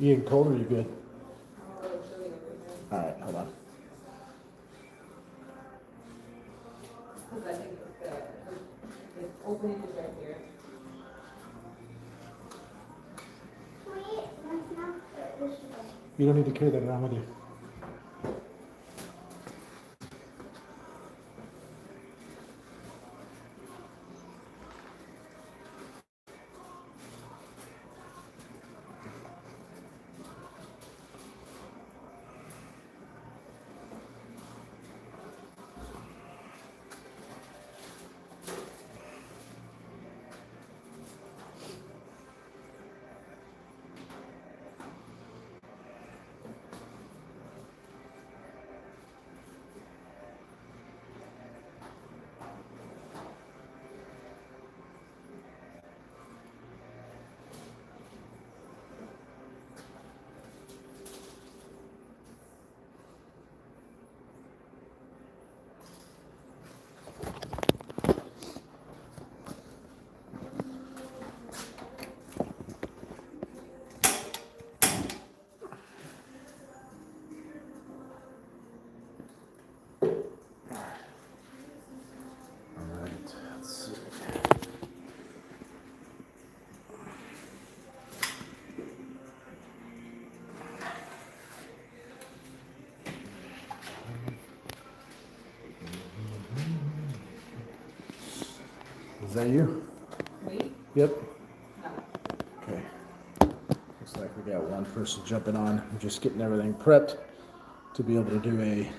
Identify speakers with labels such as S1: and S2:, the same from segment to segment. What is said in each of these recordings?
S1: You getting cold or you good? All right, hold on.
S2: Opening is right here.
S1: You don't need to carry that around with you. Is that you?
S2: Wait.
S1: Yep.
S2: No.
S1: Okay. Looks like we got one person jumping on. I'm just getting everything prepped to be able to do a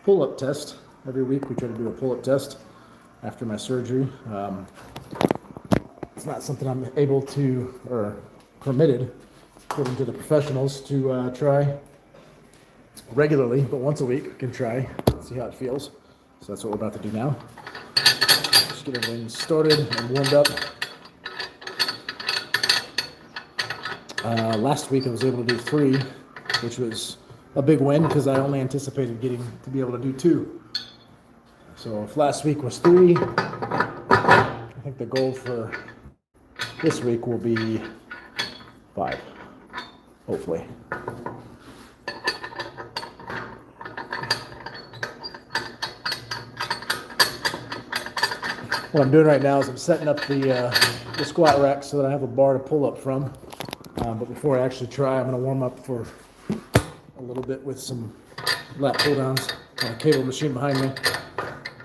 S1: pull-up test. Every week we try to do a pull-up test after my surgery. It's not something I'm able to, or permitted, according to the professionals, to try regularly, but once a week we can try, see how it feels. So that's what we're about to do now. Just get everything started and warmed up. Last week I was able to do 3, which was a big win because I only anticipated getting to be able to do 2. So if last week was 3, I think the goal for this week will be 5, hopefully. What I'm doing right now is I'm setting up the squat rack so that I have a bar to pull up from. But before I actually try, I'm going to warm up for a little bit with some lat pull downs on a cable machine behind me,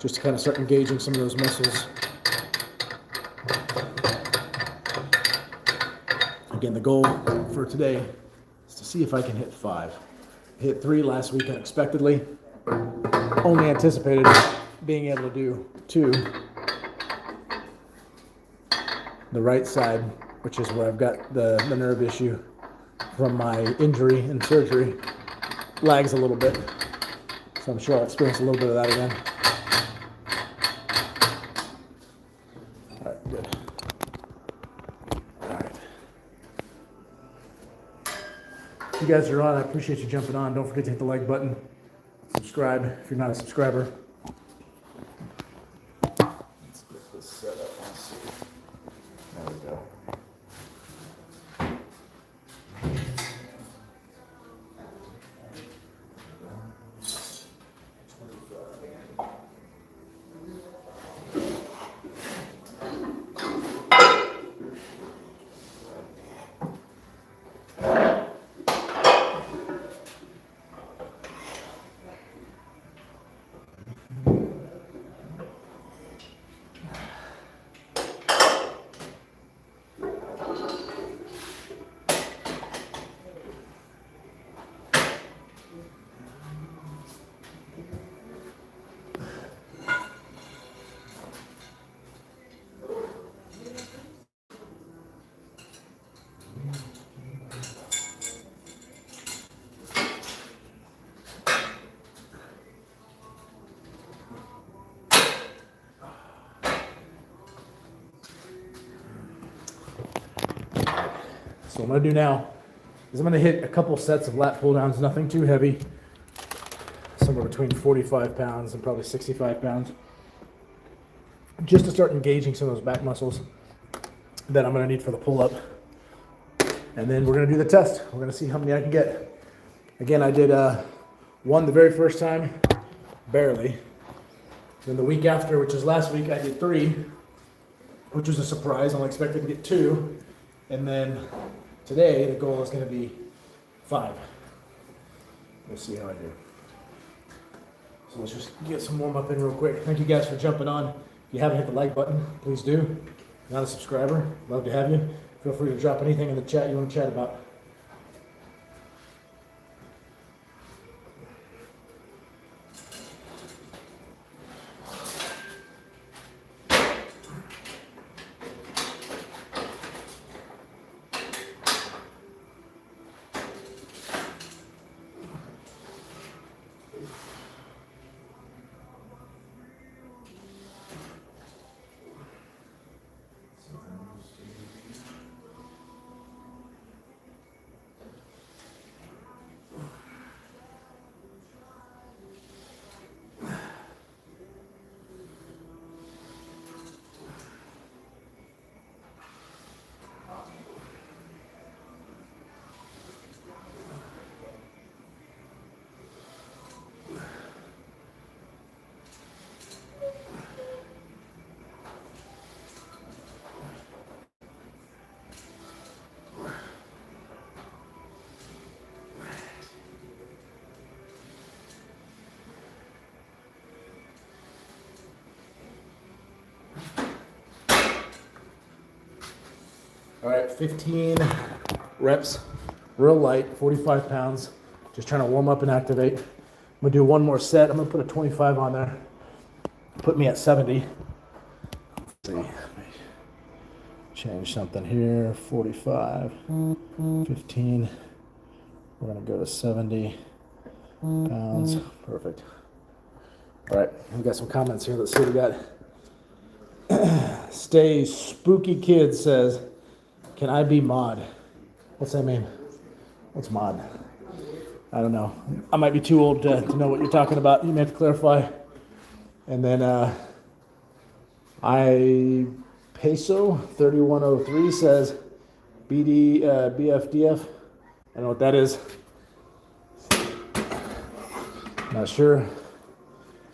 S1: just to kind of start engaging some of those muscles. Again, the goal for today is to see if I can hit 5. I hit 3 last week unexpectedly. Only anticipated being able to do 2. The right side, which is where I've got the nerve issue from my injury and surgery, lags a little bit. So I'm sure I'll experience a little bit of that again. All right, good. All right. You guys are on. I appreciate you jumping on. Don't forget to hit the like button. Subscribe if you're not a subscriber. Let's get this set up. Let's see. There we go. So what I'm going to do now is I'm going to hit a couple sets of lat pull downs, nothing too heavy, somewhere between 45 pounds and probably 65 pounds, just to start engaging some of those back muscles that I'm going to need for the pull up. And then we're gonna do the test. We're gonna see how many I can get. Again, I did one the very first time, barely. Then the week after, which was last week, I did 3, which was a surprise. I only expected to get 2. And then today, the goal is gonna be 5. We'll see how I do. So let's just get some warm up in real quick. Thank you guys for jumping on. If you haven't hit the like button, please do. If you're not a subscriber, love to have you. Feel free to drop anything in the chat you want to chat about. All right, 15 reps, real light, 45 pounds. Just trying to warm up and activate. I'm gonna do one more set. I'm gonna put a 25 on there. Put me at 70. Let's see, let me change something here. 45, 15. We're gonna go to 70 pounds. Perfect. All right, we got some comments here. Let's see what we got. Stay Spooky Kid says, can I be mod? What's that mean? What's mod? I don't know. I might be too old to know what you're talking about. You may have to clarify. And then I Peso 3103 says BFDF. I don't know what that is. Not sure.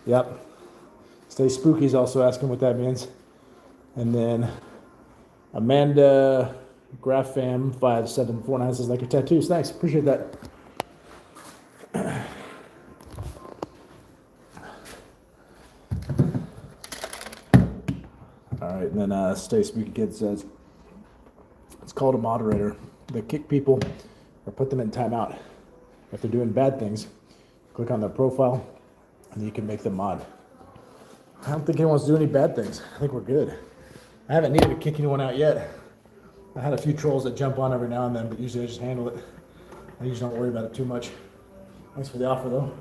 S1: Yep. Stay Spooky is also asking what that means. And then Amanda Graffam 5749 says, like your tattoos. Thanks, appreciate that. All right, and then Stay Spooky Kid says, it's called a moderator. They kick people or put them in timeout. If they're doing bad things, click on their profile and you can make them mod. I don't think anyone's doing any bad things. I think we're good. I haven't needed to kick anyone out yet. I had a few trolls that jump on every now and then, but usually I just handle it. I usually don't worry about it too much. Thanks for the offer, though.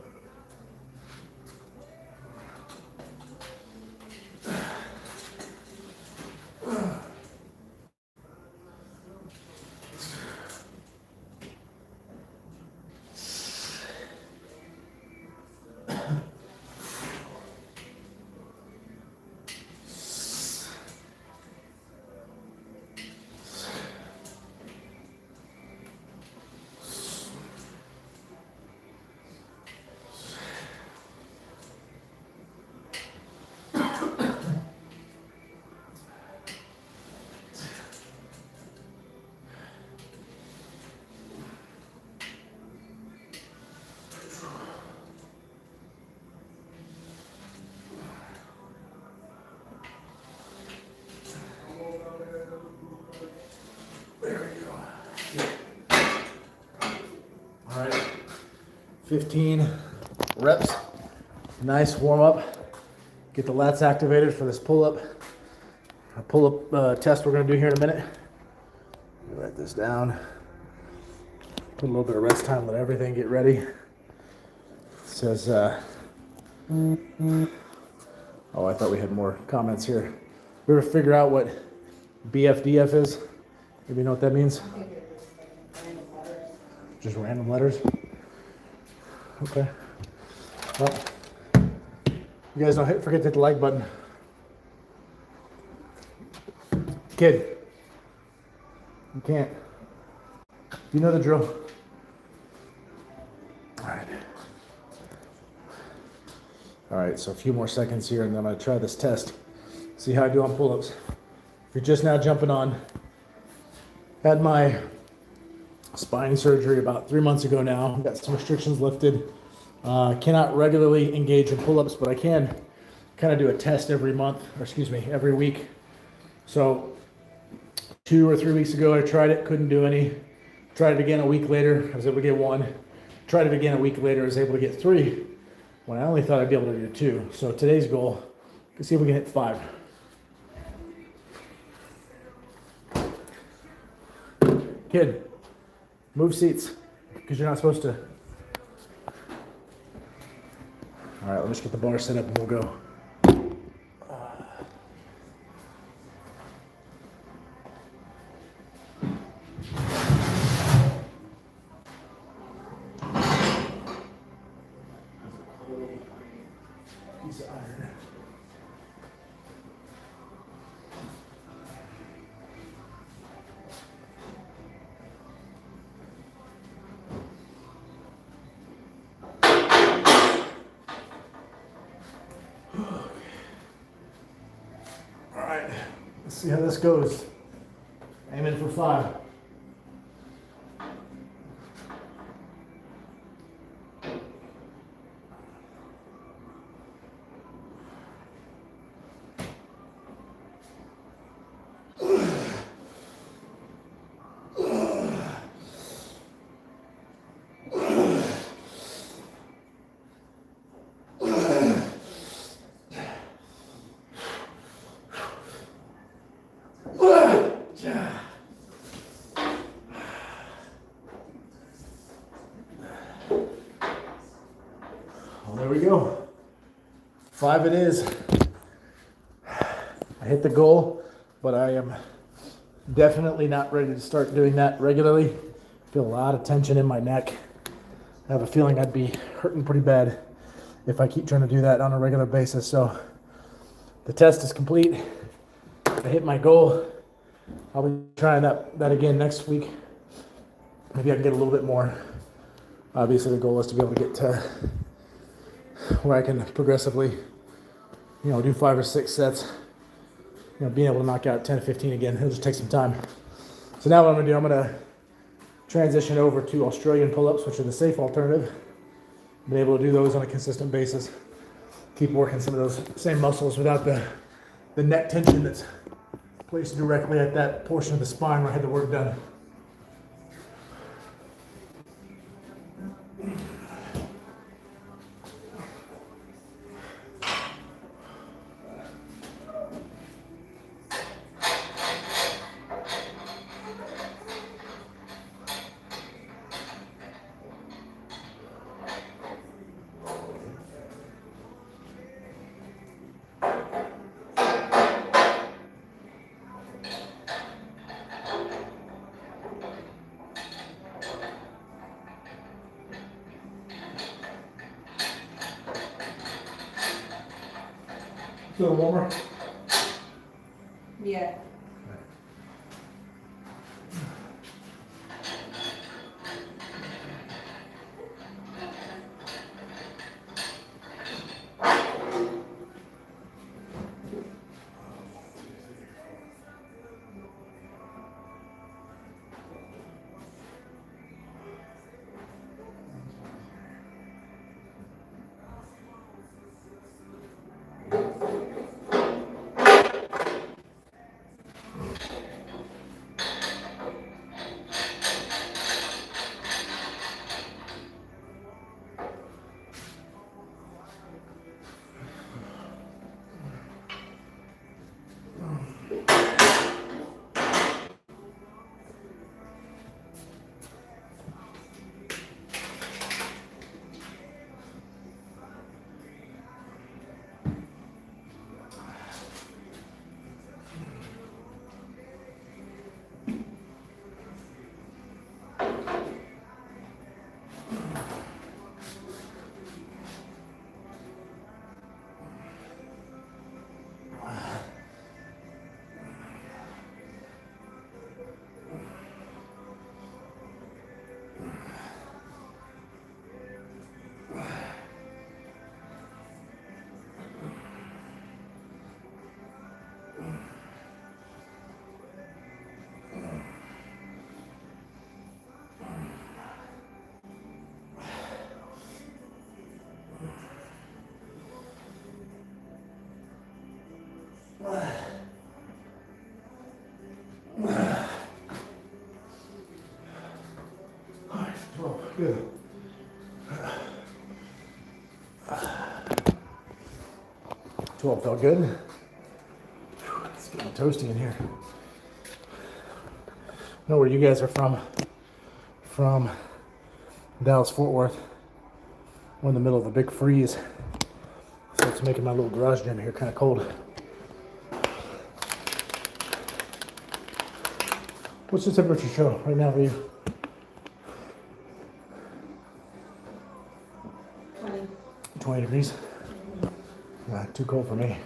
S1: There we go. All right, 15 reps. Nice warm up. Get the lats activated for this pull-up. A pull-up test we're gonna do here in a minute. Write this down. Put a little bit of rest time, let everything get ready. It says, oh, I thought we had more comments here. We ever figure out what BFDF is? Maybe you know what that means? Just random letters? Okay. Well, you guys don't forget to hit the like button. Kid, you can't. You know the drill. All right. All right, so a few more seconds here and then I'm gonna try this test. See how I do on pull-ups. If you're just now jumping on, had my spine surgery about 3 months ago now. Got some restrictions lifted. Cannot regularly engage in pull-ups, but I can kind of do a test every month, or excuse me, every week. So 2 or 3 weeks ago, I tried it, couldn't do any. Tried it again a week later, I was able to get 1. Tried it again a week later, I was able to get 3, when I only thought I'd be able to do 2. So today's goal, let's see if we can hit 5. Kid, move seats, because you're not supposed to. All right, let's get the bar set up and we'll go. Piece of iron. All right, let's see how this goes. Aiming for 5. Well, there we go. 5 it is. I hit the goal, but I am definitely not ready to start doing that regularly. Feel a lot of tension in my neck. I have a feeling I'd be hurting pretty bad if I keep trying to do that on a regular basis. So the test is complete. I hit my goal. I'll be trying that again next week. Maybe I can get a little bit more. Obviously the goal is to be able to get to where I can progressively, do 5 or 6 sets. Being able to knock out 10 to 15 again, it'll just take some time. So now what I'm gonna do, I'm gonna transition over to Australian pull-ups, which are the safe alternative. Been able to do those on a consistent basis. Keep working some of those same muscles without the neck tension that's placed directly at that portion of the spine where I had the work done. Feel warmer?
S2: Yeah.
S1: Oh, good. 12 felt good. Whew, it's getting toasty in here. I know where you guys are from. From Dallas, Fort Worth. We're in the middle of a big freeze. So it's making my little garage gym here kind of cold. What's the temperature show right now for you?
S2: 20.
S1: 20 degrees. Too cold for me.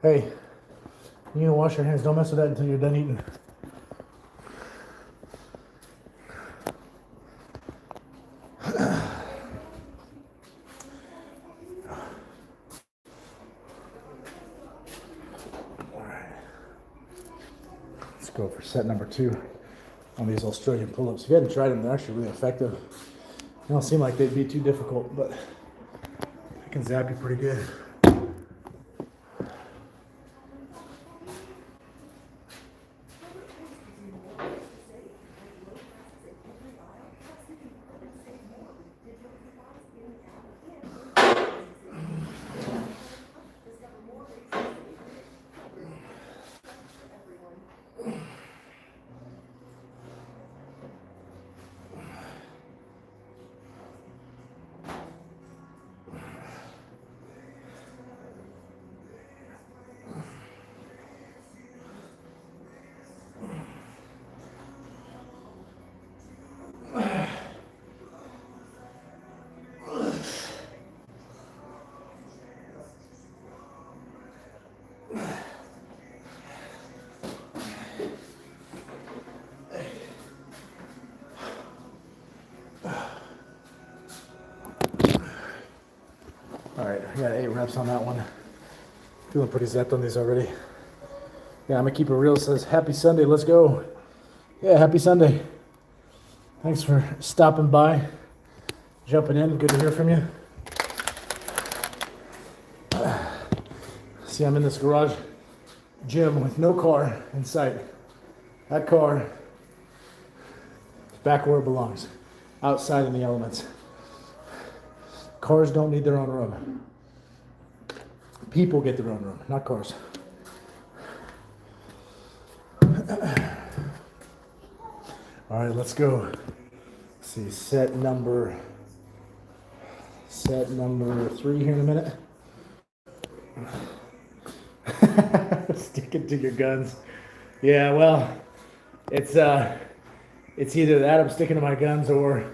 S1: Hey, you gonna wash your hands? Don't mess with that until you're done eating. Let's go for set number 2 on these Australian pull-ups. If you hadn't tried them, they're actually really effective. They don't seem like they'd be too difficult, but they can zap you pretty good. All right, I got 8 reps on that one. Feeling pretty zapped on these already. Yeah, I'm gonna keep it real. It says, happy Sunday, let's go. Yeah, happy Sunday. Thanks for stopping by, jumping in. Good to hear from you. See, I'm in this garage gym with no car in sight. That car is back where it belongs, outside in the elements. Cars don't need their own room. People get their own room, not cars. All right, let's go. Let's see, set number 3 here in a minute. Stick it to your guns. Yeah, well, it's either that I'm sticking to my guns, or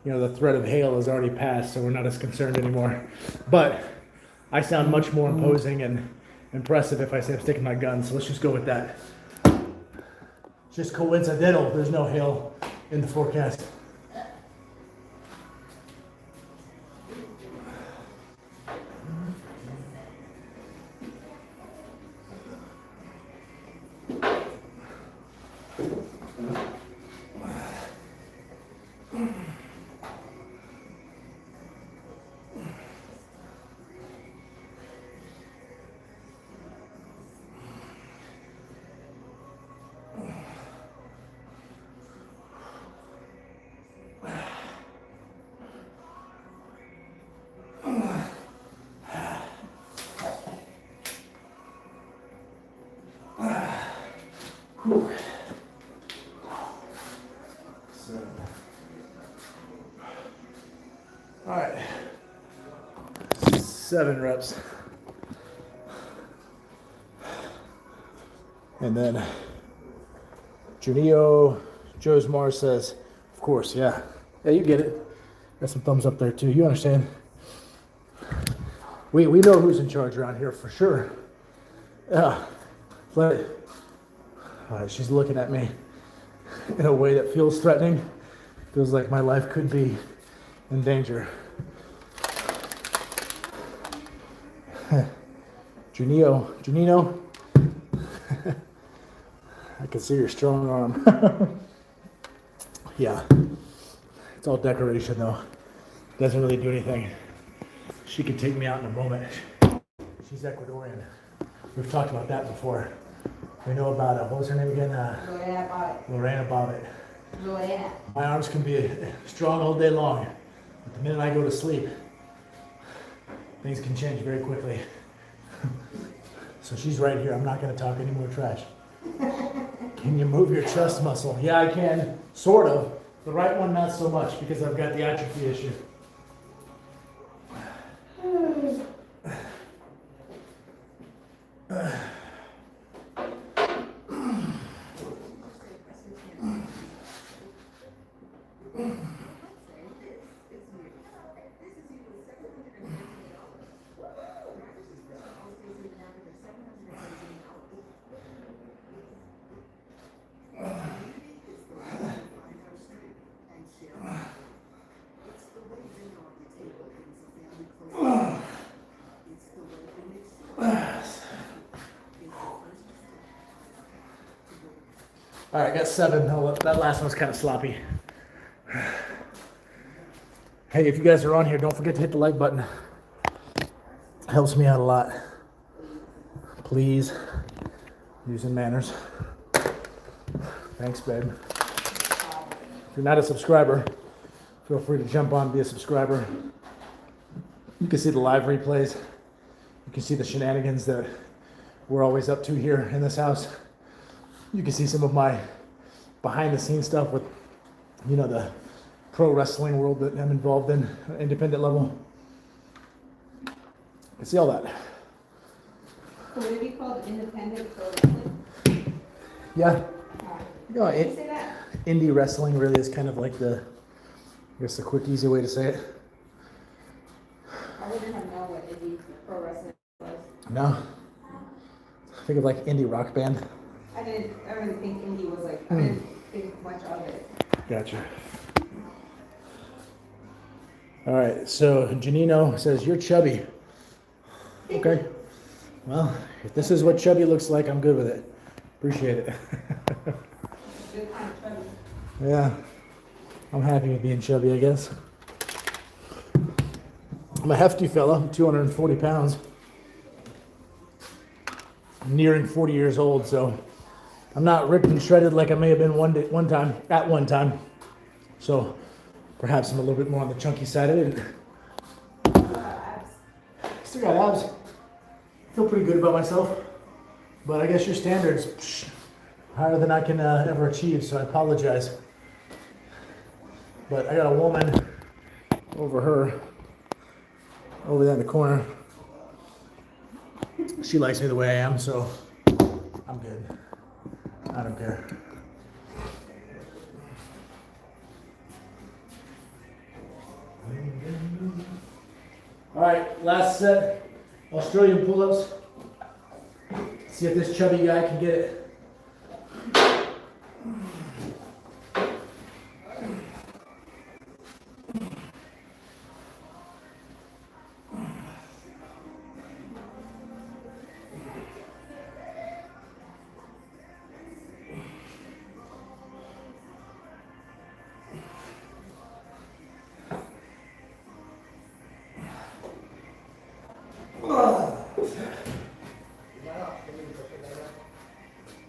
S1: the threat of hail has already passed, so we're not as concerned anymore. But I sound much more imposing and impressive if I say I'm sticking to my guns, so let's just go with that. It's just coincidental there's no hail in the forecast. All right, 7 reps. And then Junio Joe's Mars says, of course, yeah. Yeah, you get it. Got some thumbs up there too. You understand. We know who's in charge around here for sure. Yeah. But she's looking at me in a way that feels threatening. Feels like my life could be in danger. Junino, I can see your strong arm. Yeah, it's all decoration though. Doesn't really do anything. She can take me out in a moment. She's Ecuadorian. We've talked about that before. We know about it. What was her name again?
S2: Lorena bought it.
S1: Lorena Bobbitt.
S2: Lorena.
S1: My arms can be strong all day long, but the minute I go to sleep, things can change very quickly. So she's right here. I'm not going to talk any more trash. Can you move your chest muscle? Yeah, I can. Sort of. The right one, not so much, because I've got the atrophy issue. All right, I got 7. Oh, that last one was kind of sloppy. Hey, if you guys are on here, don't forget to hit the like button. It helps me out a lot. Please, using manners. Thanks, babe. If you're not a subscriber, feel free to jump on and be a subscriber. You can see the live replays. You can see the shenanigans that we're always up to here in this house. You can see some of my behind the scenes stuff with, you know, the pro wrestling world that I'm involved in, independent level. You can see all that.
S2: So would it be called independent pro wrestling?
S1: Yeah. You know,
S2: Did you say that?
S1: indie wrestling really is kind of like the, I guess, the quick, easy way to say it.
S2: I wouldn't have known what indie pro wrestling was.
S1: No. Think of like indie rock band.
S2: I didn't think indie was like, I didn't think much of it.
S1: Gotcha. All right, so Janino says, you're chubby. Okay. Well, if this is what chubby looks like, I'm good with it. Appreciate it.
S2: Good kind of chubby.
S1: Yeah. I'm happy with being chubby, I guess. I'm a hefty fella, I'm 240 pounds. I'm nearing 40 years old, so I'm not ripped and shredded like I may have been one time. So perhaps I'm a little bit more on the chunky side of it. Still got abs. Feel pretty good about myself. But I guess your standards higher than I can ever achieve, so I apologize. But I got a woman over there in the corner. She likes me the way I am, so I'm good. I don't care. All right, last set, Australian pull-ups. See if this chubby guy can get it.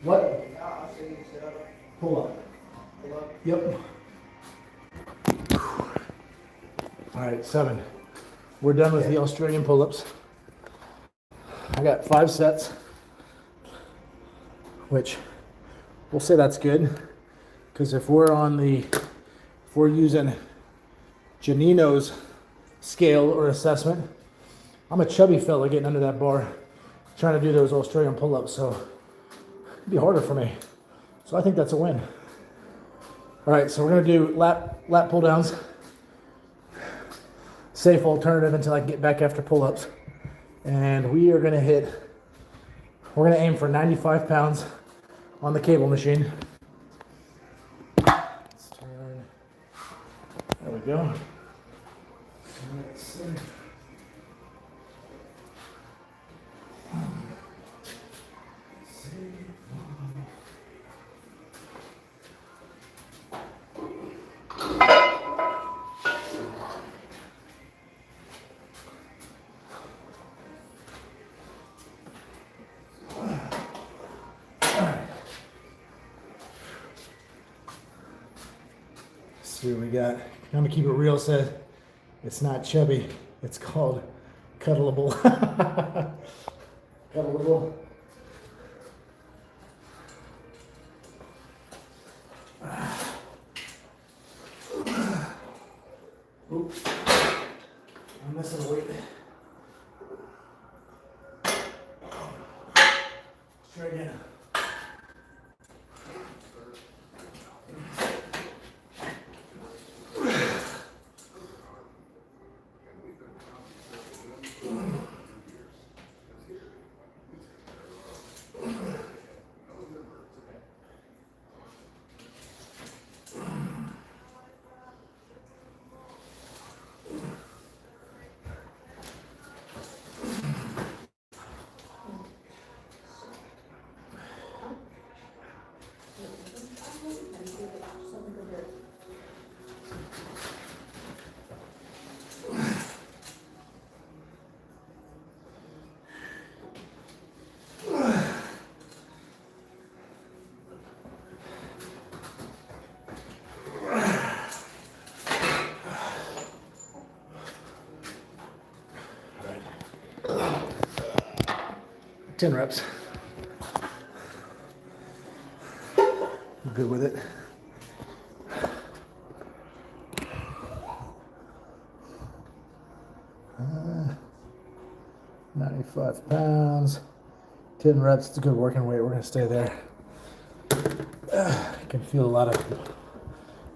S1: What? Pull up. Yep. All right, 7. We're done with the Australian pull-ups. I got 5 sets, which we'll say that's good, because if we're using Janino's scale or assessment, I'm a chubby fella getting under that bar, trying to do those Australian pull-ups, so it'd be harder for me. So I think that's a win. All right, so we're gonna do lat pull downs. Safe alternative until I can get back after pull-ups. And we're gonna aim for 95 pounds on the cable machine. Let's turn, there we go. Let's see. see what we got. I'm gonna keep it real. Said it's not chubby. It's called cuddleable. Cuddleable. Oops. I'm missing a weight. Let's try again. Alright. 10 reps. I'm good with it. Uh, 95 pounds, 10 reps. It's a good working weight. We're going to stay there. I can feel a lot of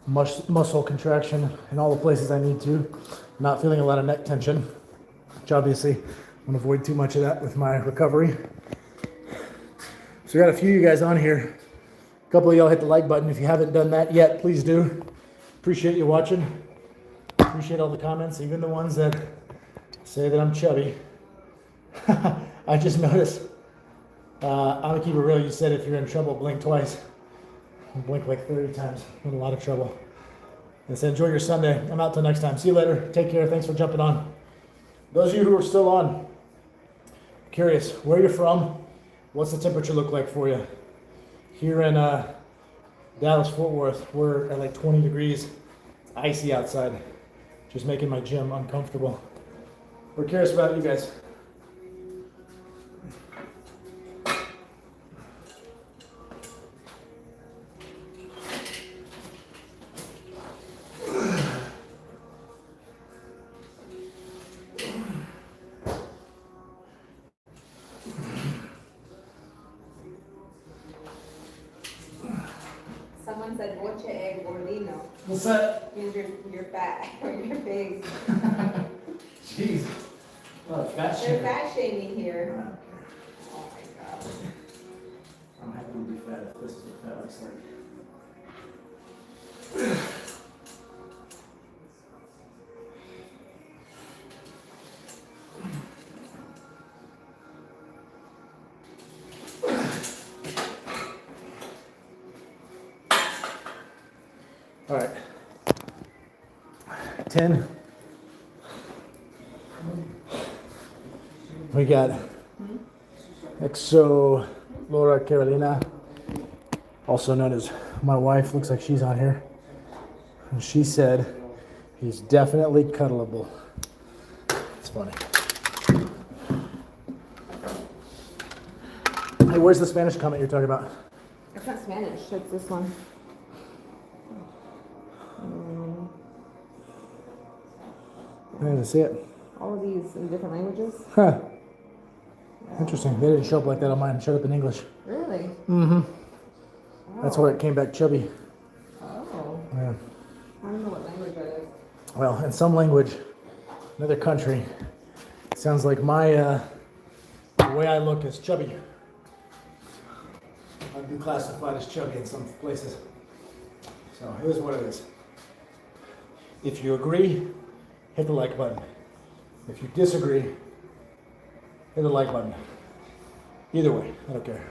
S1: muscle contraction in all the places I need to. Not feeling a lot of neck tension, which obviously I'm going to avoid too much of that with my recovery. So we got a few of you guys on here. A couple of y'all hit the like button. If you haven't done that yet, please do. Appreciate you watching. Appreciate all the comments, even the ones that say that I'm chubby. I just noticed. I'm gonna keep it real. You said if you're in trouble, blink twice. I blink like 30 times. I'm in a lot of trouble. I said, enjoy your Sunday. I'm out till next time. See you later. Take care. Thanks for jumping on. Those of you who are still on, curious where you're from. What's the temperature look like for you? Here in Dallas, Fort Worth, we're at like 20 degrees. It's icy outside. Just making my gym uncomfortable. We're curious about you guys.
S2: Someone said, "Boche egg gordino."
S1: What's that?
S2: Means you're fat or you're big.
S1: Jeez. Oh, fat
S2: They're fat shaming here. Oh my god.
S1: I'm happy to be fat if this is what fat looks like. All right. 10. We got Exo Laura Carolina, also known as my wife. Looks like she's on here. And she said he's definitely cuddleable. It's funny. Hey, where's the Spanish comment you're talking about?
S2: It's not Spanish, it's this one.
S1: I didn't see it.
S2: All of these in different languages?
S1: Huh. Interesting. They didn't show up like that on mine. Showed up in English.
S2: Really?
S1: Mm-hmm.
S2: Oh.
S1: That's why it came back chubby.
S2: Oh.
S1: Yeah.
S2: I don't know what language that is.
S1: Well, in some language, another country, it sounds like my the way I look is chubby. I'd be classified as chubby in some places. So it is what it is. If you agree, hit the like button. If you disagree, hit the like button. Either way, I don't care.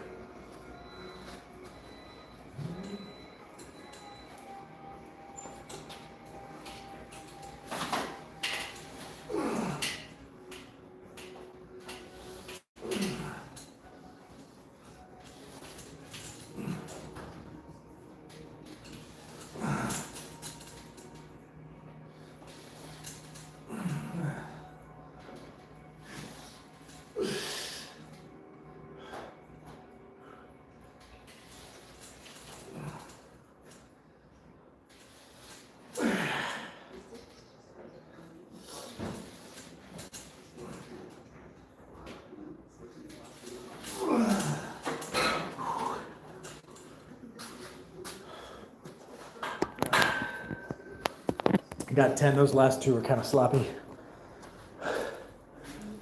S1: got 10. Those last two were kind of sloppy.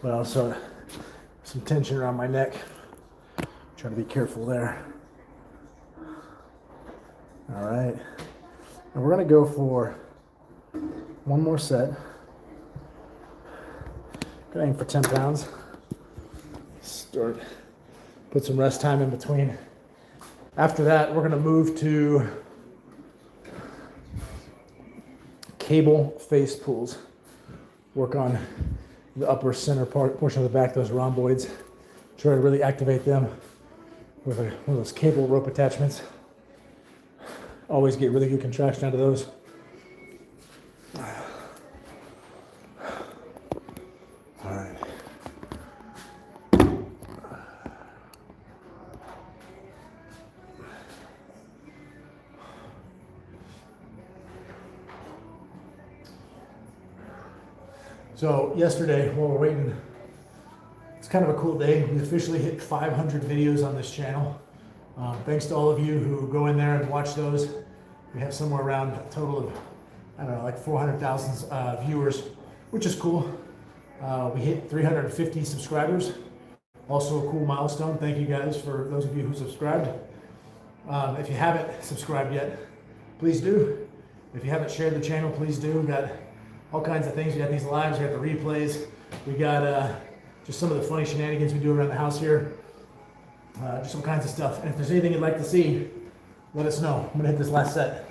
S1: But also some tension around my neck. Trying to be careful there. All right. And we're gonna go for one more set. Gonna aim for 10 pounds. Put some rest time in between. After that, we're gonna move to cable face pulls. Work on the upper center portion of the back, those rhomboids. Try to really activate them with one of those cable rope attachments. Always get really good contraction out of those. All right. So yesterday, while we're waiting, it's kind of a cool day. We officially hit 500 videos on this channel. Thanks to all of you who go in there and watch those. We have somewhere around a total of, I don't know, like 400,000 viewers, which is cool. We hit 350 subscribers. Also a cool milestone. Thank you guys for those of you who subscribed. If you haven't subscribed yet, please do. If you haven't shared the channel, please do. We've got all kinds of things. We got these lives, we got the replays. We got just some of the funny shenanigans we do around the house here. Just some kinds of stuff. And if there's anything you'd like to see, let us know. I'm gonna hit this last set.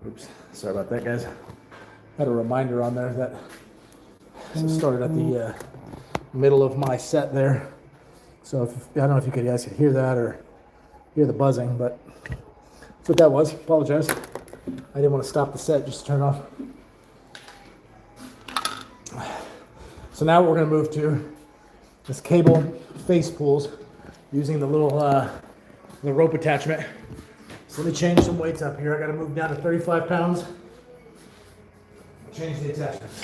S1: Oops, sorry about that, guys. Had a reminder on there that it started at the middle of my set there. So I don't know if you guys could hear that or hear the buzzing, but that's what that was. Apologize. I didn't want to stop the set, just to turn it off. So now we're going to move to this cable face pulls using the little the rope attachment. So let me change some weights up here. I got to move down to 35 pounds. Change the attachments.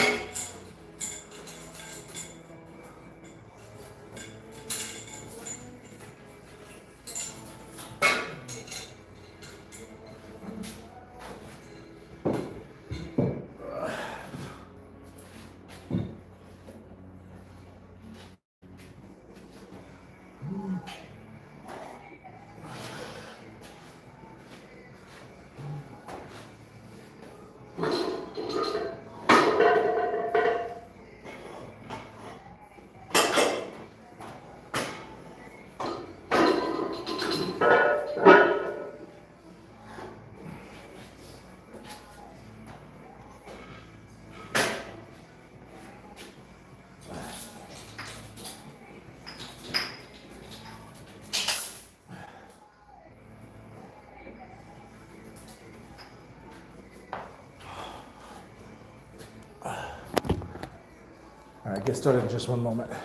S1: All right, get started in just one moment. Let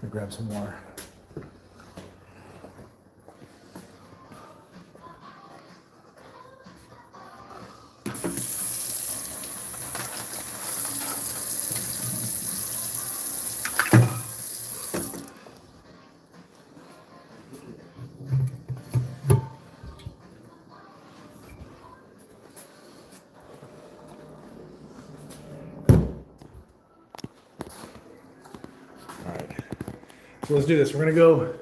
S1: me grab some water. So let's do this. We're going to go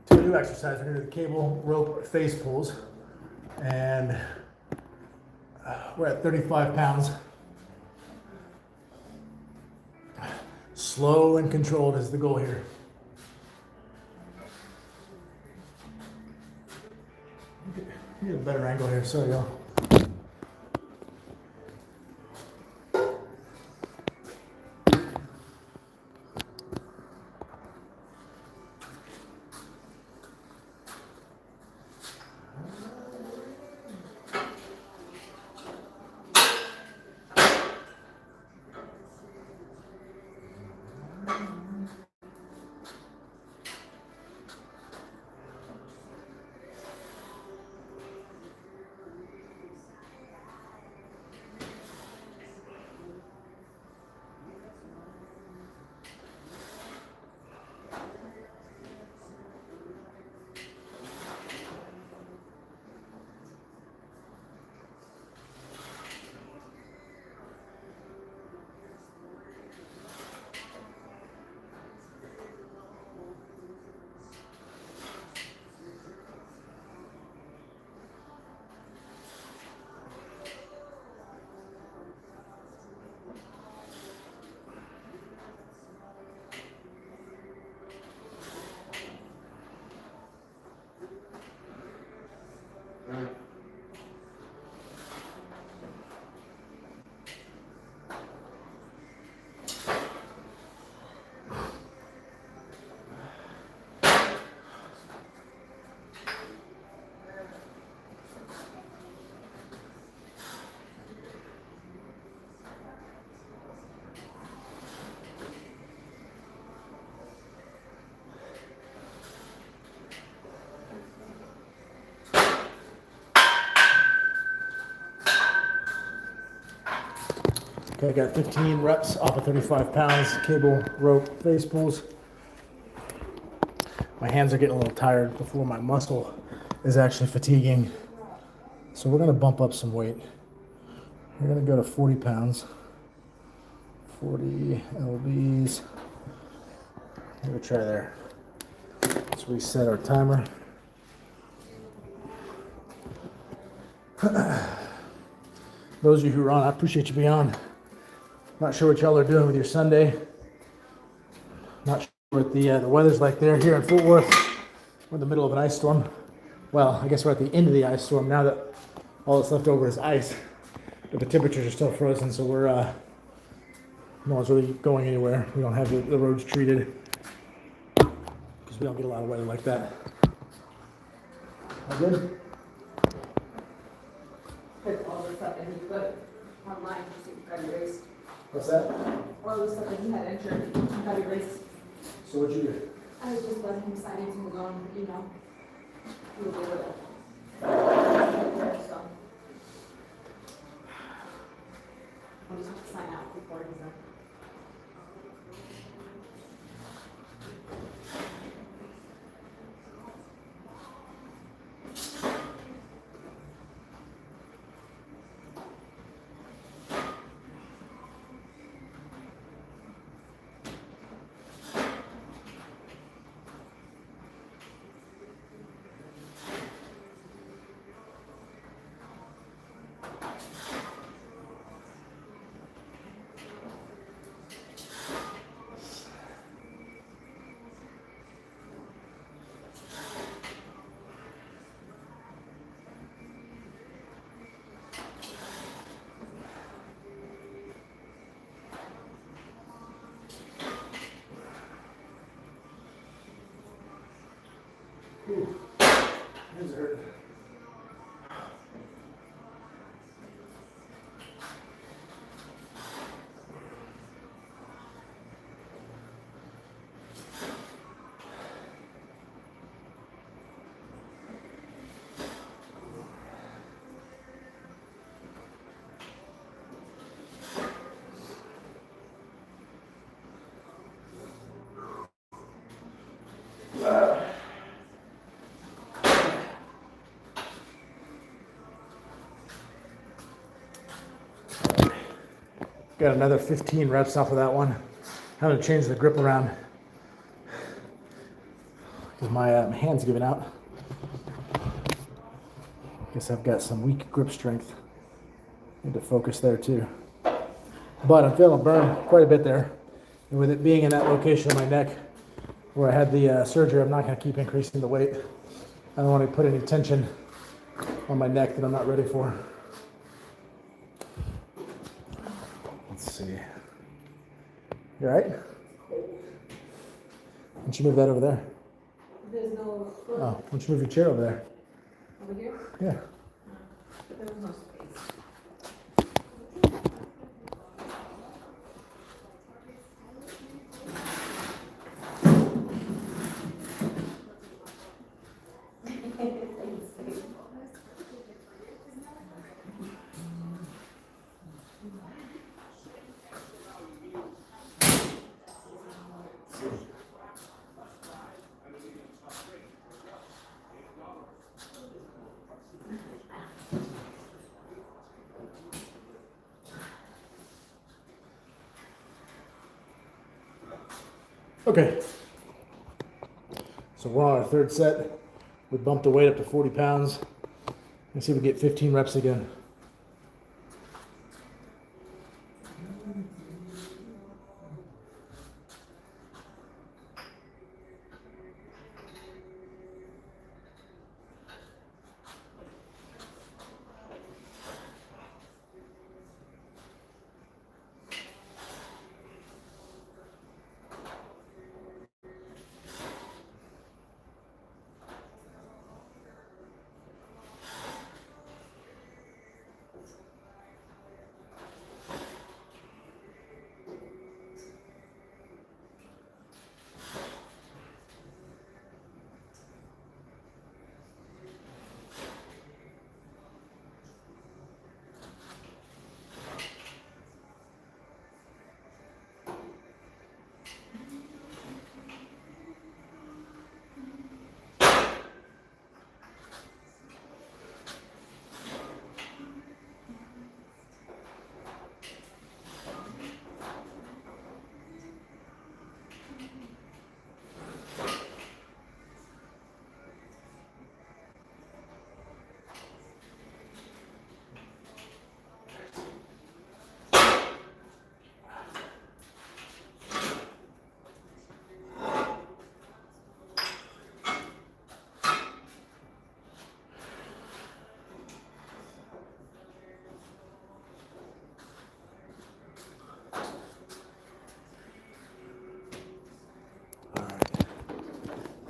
S1: to a new exercise. We're going to do the cable rope face pulls. And we're at 35 pounds. Slow and controlled is the goal here. Get a better angle here. Sorry, y'all. Okay, I got 15 reps off of 35 pounds, cable, rope, face pulls. My hands are getting a little tired before my muscle is actually fatiguing. So we're gonna bump up some weight. We're gonna go to 40 pounds. 40 lbs. I'm gonna try there. Let's reset our timer. Those of you who are on, I appreciate you being on. Not sure what y'all are doing with your Sunday. Not sure what the weather's like there. Here in Fort Worth, we're in the middle of an ice storm. Well, I guess we're at the end of the ice storm now that all that's left over is ice. But the temperatures are still frozen, so we're no one's really going anywhere. We don't have the roads treated because we don't get a lot of weather like that. All good?
S2: Put all the stuff that he put online, got erased.
S1: What's that?
S2: All the stuff that he had entered, got erased.
S1: So what'd you do?
S2: I was just letting him sign into his own, He'll be able to. So. I'll just have to sign out before he's done.
S1: Ooh, hands hurt. Got another 15 reps off of that one. I'm gonna change the grip around because my hand's giving out. Guess I've got some weak grip strength. Need to focus there too. But I'm feeling burned quite a bit there. And with it being in that location of my neck where I had the surgery, I'm not gonna keep increasing the weight. I don't want to put any tension on my neck that I'm not ready for. Let's see. You all right? Why don't you move that over there?
S2: There's no.
S1: Oh, why don't you move your chair over there?
S2: Over here?
S1: Yeah.
S2: But there was no space.
S1: Okay. So we're on our third set. We bumped the weight up to 40 pounds. Let's see if we get 15 reps again.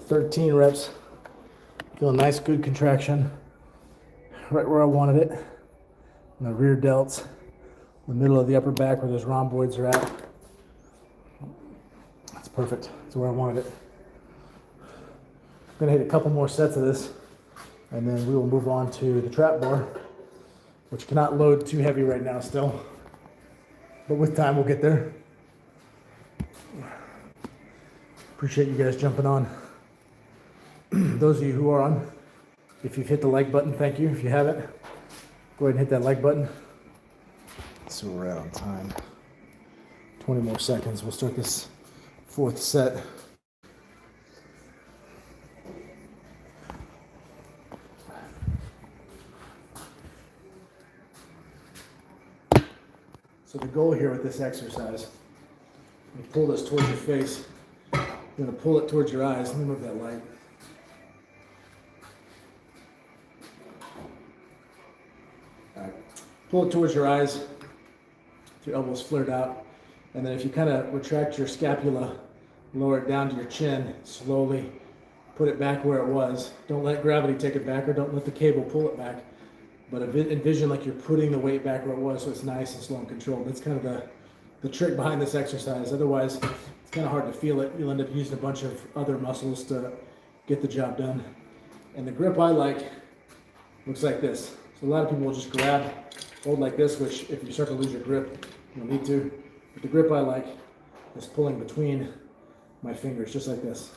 S1: 13 reps. Feel a nice, good contraction. Right where I wanted it. In the rear delts. The middle of the upper back where those rhomboids are at. That's perfect. That's where I wanted it. I'm gonna hit a couple more sets of this, and then we will move on to the trap bar, which cannot load too heavy right now still, but with time we'll get there. Appreciate you guys jumping on. Those of you who are on, if you've hit the like button, thank you. If you haven't, go ahead and hit that like button. So we're out on time. 20 more seconds. We'll start this fourth set. So the goal here with this exercise, you pull this towards your face, you're going to pull it towards your eyes. Let me move that light. All right. Pull it towards your eyes, your elbows flared out, and then if you kind of retract your scapula, lower it down to your chin, slowly put it back where it was. Don't let gravity take it back, or don't let the cable pull it back. But envision like you're putting the weight back where it was, so it's nice and slow and controlled. That's kind of the trick behind this exercise. Otherwise, it's kind of hard to feel it. You'll end up using a bunch of other muscles to get the job done. And the grip I like looks like this. So a lot of people will just grab, hold like this, which if you start to lose your grip, you'll need to. But the grip I like is pulling between my fingers, just like this.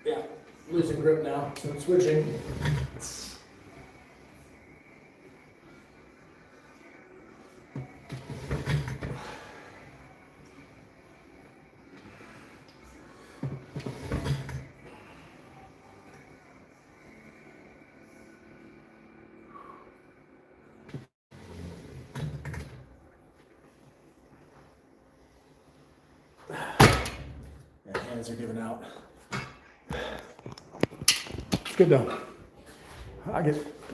S1: Yeah, losing grip now, so I'm switching. Yeah, hands are giving out. It's good though.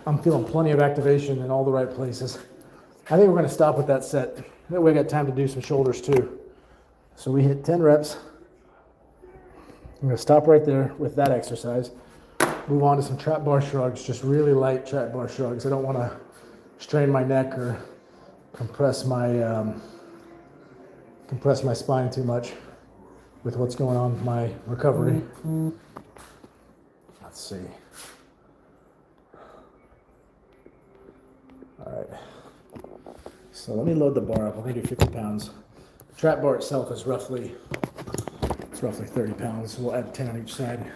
S1: I'm feeling plenty of activation in all the right places. I think we're going to stop with that set. That way I got time to do some shoulders too. So we hit 10 reps. I'm going to stop right there with that exercise. Move on to some trap bar shrugs, just really light trap bar shrugs. I don't want to strain my neck or compress my spine too much with what's going on with my recovery. Let's see. All right. So let me load the bar up. I'm gonna do 50 pounds. The trap bar itself is roughly 30 pounds. So we'll add 10 on each side.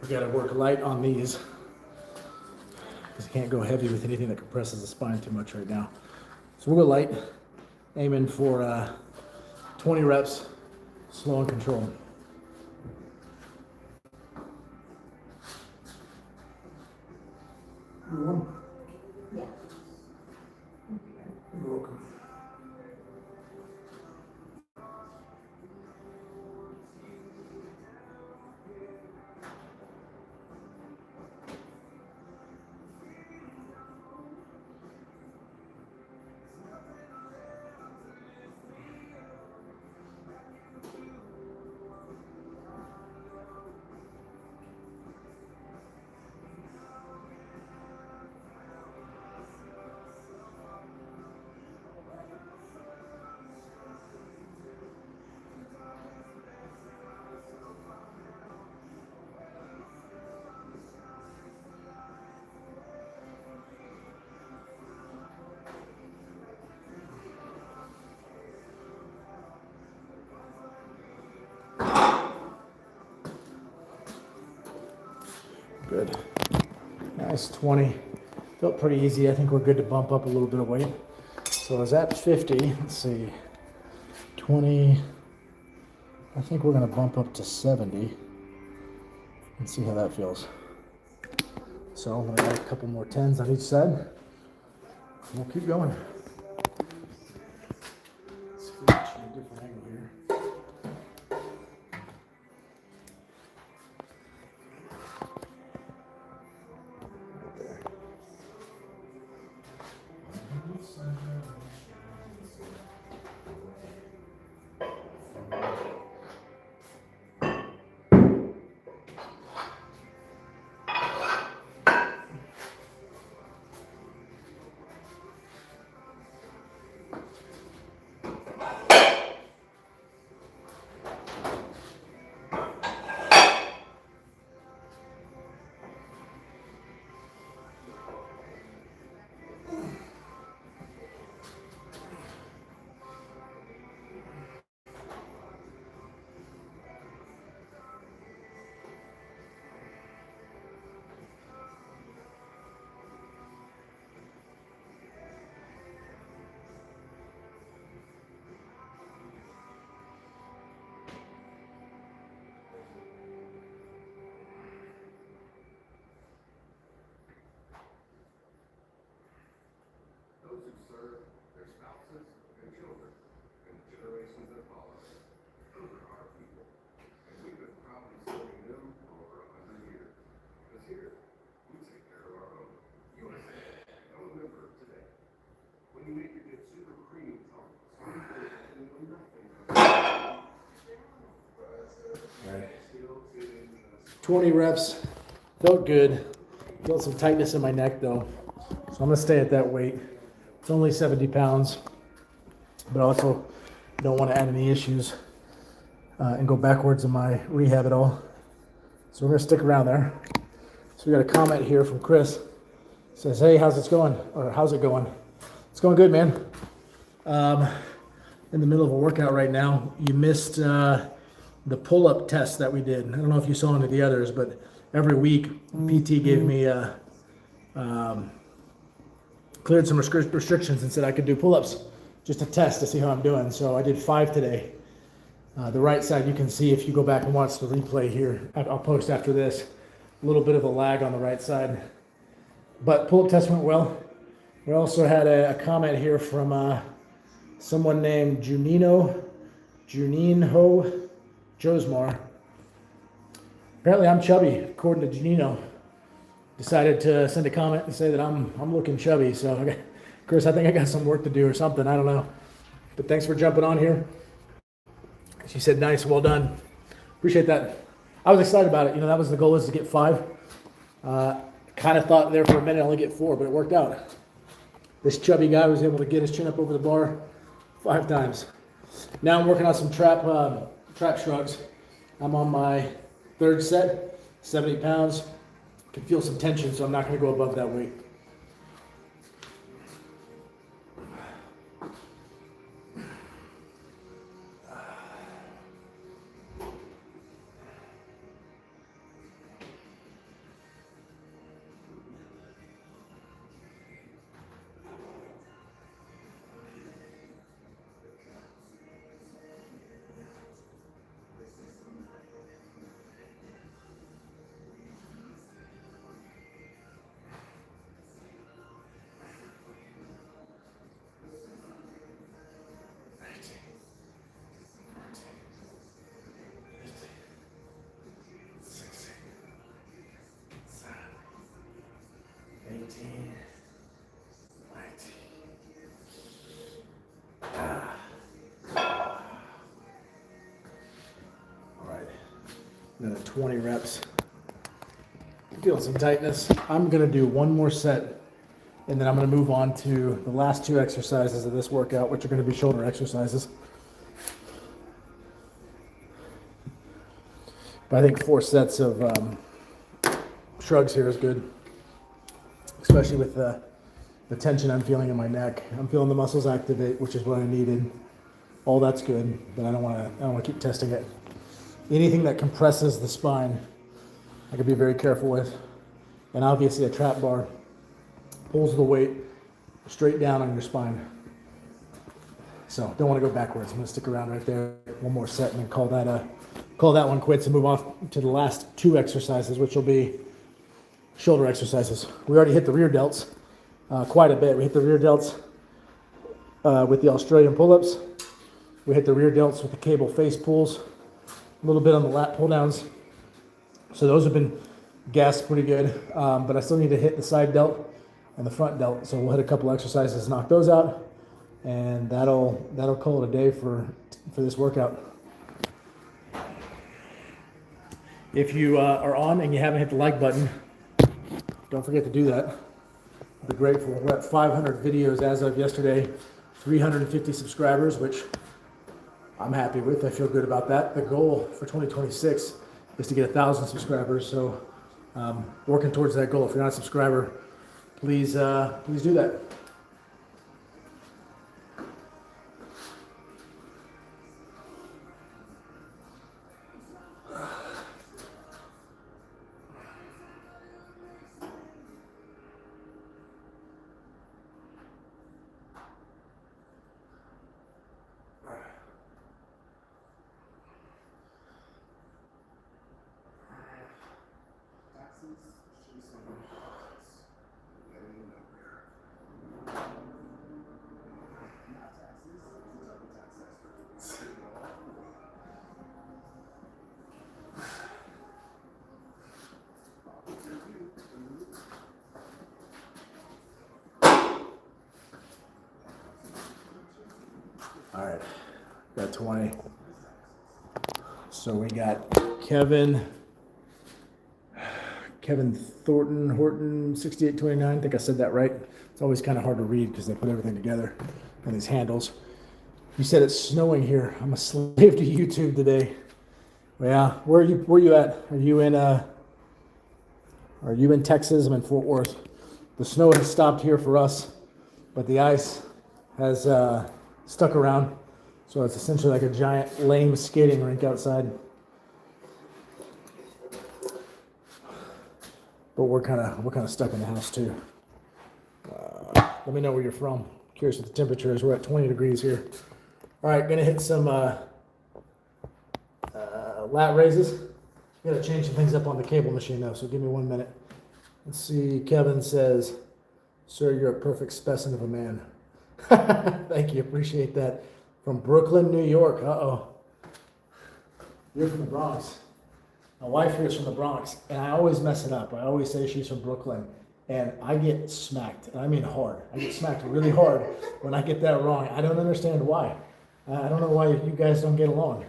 S1: We gotta work light on these because you can't go heavy with anything that compresses the spine too much right now. So we'll go light, aiming for 20 reps, slow and controlled.
S2: Yeah.
S1: You're welcome. Good. Nice 20. Felt pretty easy. I think we're good to bump up a little bit of weight. So I was at 50. Let's see. 20. I think we're going to bump up to 70 and see how that feels. So I'm going to add a couple more 10s on each side. We'll keep going. Let's see if we can try a different angle here.
S3: Those who serve their spouses and children and the generations that follow. Those are our people. And we've been proudly serving them for over 100 years. Because here, we take care of our own. USA, now remember today, when you make your dip super creamy,
S1: Right. 20 reps. Felt good. Felt some tightness in my neck though. So I'm going to stay at that weight. It's only 70 pounds, but I also don't want to add any issues and go backwards in my rehab at all. So we're going to stick around there. So we got a comment here from Chris. It says, hey, how's it going? Or how's it going? It's going good, man. In the middle of a workout right now. You missed the pull-up test that we did. I don't know if you saw any of the others, but every week PT gave me cleared some restrictions and said I could do pull-ups just to test to see how I'm doing. So I did 5 today. The right side you can see if you go back and watch the replay here. I'll post after this. A little bit of a lag on the right side. But pull-up test went well. We also had a comment here from someone named Juninho Josmar. Apparently I'm chubby, according to Juninho. Decided to send a comment and say that I'm looking chubby. So, Chris, I think I got some work to do or something. I don't know. But thanks for jumping on here. She said, nice, well done. Appreciate that. I was excited about it. You know, that was the goal, is to get 5. Kind of thought there for a minute I'd only get 4, but it worked out. This chubby guy was able to get his chin up over the bar 5 times. Now I'm working on some trap shrugs. I'm on my 3rd set, 70 pounds. Can feel some tension, so I'm not going to go above that weight. Another 20 reps. Feeling some tightness. I'm going to do one more set, and then I'm going to move on to the last 2 exercises of this workout, which are going to be shoulder exercises. But I think 4 sets of shrugs here is good, especially with the tension I'm feeling in my neck. I'm feeling the muscles activate, which is what I needed. All that's good, but I don't want to keep testing it. Anything that compresses the spine, I could be very careful with. and obviously a trap bar pulls the weight straight down on your spine. So don't want to go backwards. I'm going to stick around right there, one more set, and then call that one quits and move off to the last 2 exercises, which will be shoulder exercises. We already hit the rear delts quite a bit. We hit the rear delts with the Australian pull-ups. We hit the rear delts with the cable face pulls, a little bit on the lat pull downs. So those have been gassed pretty good, but I still need to hit the side delt and the front delt. So we'll hit a couple exercises, knock those out, and that'll call it a day for this workout. If you are on and you haven't hit the like button, don't forget to do that. I'll be grateful. We're at 500 videos as of yesterday, 350 subscribers, which I'm happy with. I feel good about that. The goal for 2026 is to get 1,000 subscribers. So working towards that goal. If you're not a subscriber, please do that. All right, got 20. So we got Kevin Horton, 6829. I think I said that right. It's always kind of hard to read because they put everything together on these handles. You said it's snowing here. I'm a slave to YouTube today. Yeah, where are you at? Are you in Texas? I'm in Fort Worth. The snow has stopped here for us, but the ice has stuck around. So it's essentially like a giant lame skating rink outside. But we're kind of stuck in the house too. Let me know where you're from. Curious what the temperature is. We're at 20 degrees here. All right, gonna hit some lat raises. Gotta change some things up on the cable machine though, so give me 1 minute. Let's see, Kevin says, "Sir, you're a perfect specimen of a man." Thank you, appreciate that. From Brooklyn, New York. Uh-oh. You're from the Bronx. My wife here is from the Bronx, and I always mess it up. I always say she's from Brooklyn, and I get smacked, and I mean hard. I get smacked really hard when I get that wrong. I don't understand why. I don't know why you guys don't get along.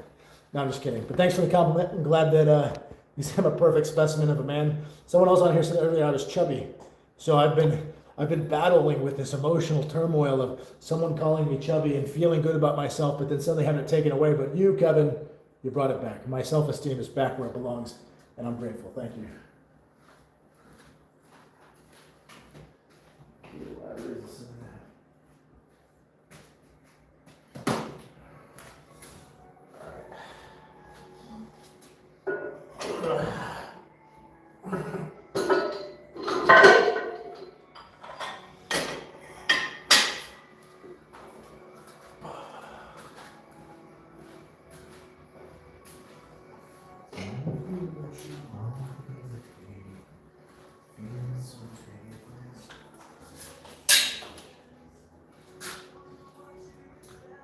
S1: No, I'm just kidding. But thanks for the compliment. I'm glad that you said I'm a perfect specimen of a man. Someone else on here said earlier I was chubby. So I've been battling with this emotional turmoil of someone calling me chubby and feeling good about myself, but then suddenly having it taken away. But you, Kevin, you brought it back. My self-esteem is back where it belongs, and I'm grateful. Thank you.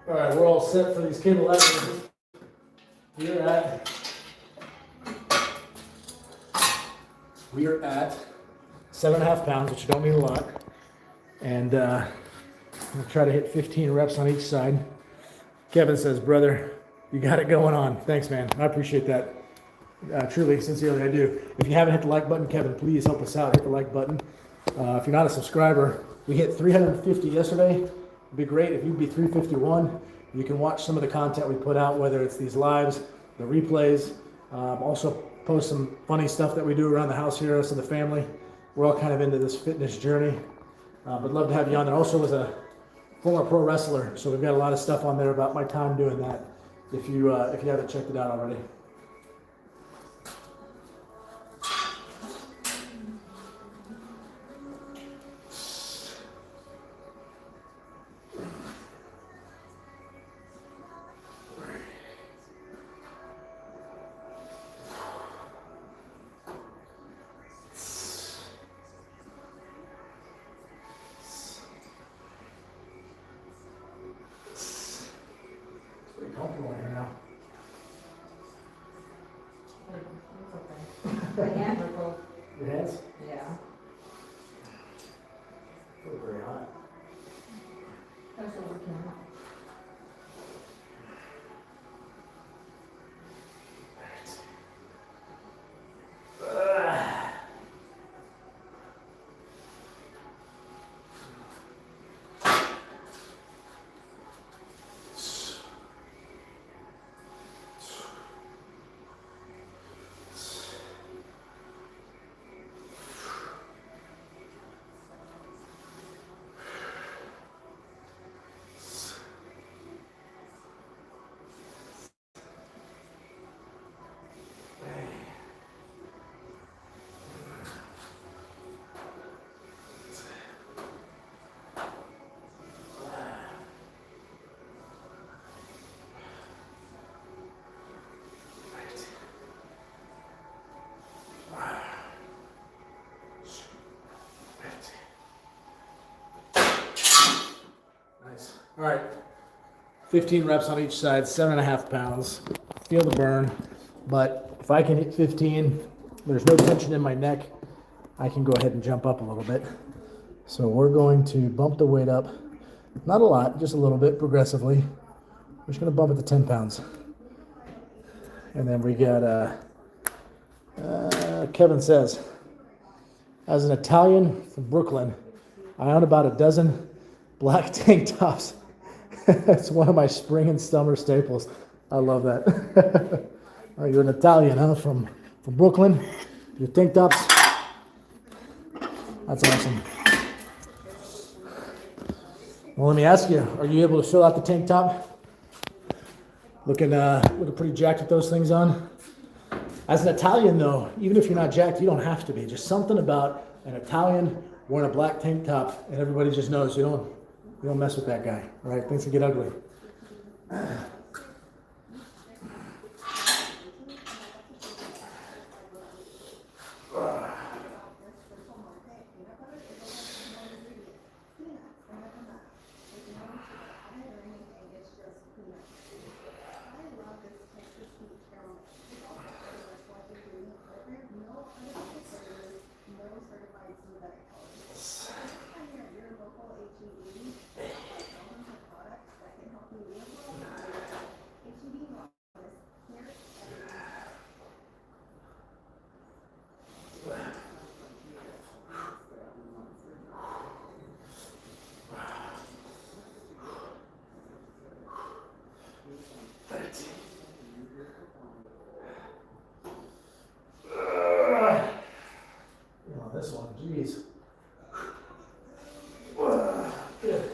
S1: All right, we're all set for these cable lat raises. We are at 7.5 pounds, which don't mean a lot. And I'm gonna try to hit 15 reps on each side. Kevin says, "Brother, you got it going on." Thanks, man. I appreciate that. Truly, sincerely, I do. If you haven't hit the like button, Kevin, please help us out. Hit the like button. If you're not a subscriber, we hit 350 yesterday. It'd be great if you'd be 351. You can watch some of the content we put out, whether it's these lives, the replays. Also post some funny stuff that we do around the house here, us and the family. We're all kind of into this fitness journey. But love to have you on there. Also was a former pro wrestler, so we've got a lot of stuff on there about my time doing that. If you haven't checked it out already.
S2: My hands are both,
S1: Your hands?
S2: yeah.
S1: Feel very hot.
S2: That's what we can. Nice. All right. 15 reps on each side, 7.5 pounds. Feel the burn, but if I can hit 15, there's no tension in my neck, I can go ahead and jump up a little bit. So we're going to bump the weight up, not a lot, just a little bit progressively. We're just going to bump it to 10 pounds. And then we got, Kevin says, as an Italian from Brooklyn, I own about a dozen black tank tops. It's one of my spring and summer staples. I love that. Oh, you're an Italian, huh? From Brooklyn? Your tank tops? That's awesome. Well, let me ask you, are you able to fill out the tank top? Looking pretty jacked with those things on? As an Italian, though, even if you're not jacked, you don't have to be. Just something about an Italian wearing a black tank top, and everybody just knows you don't mess with that guy, right? Things can get ugly. This one, jeez. Good.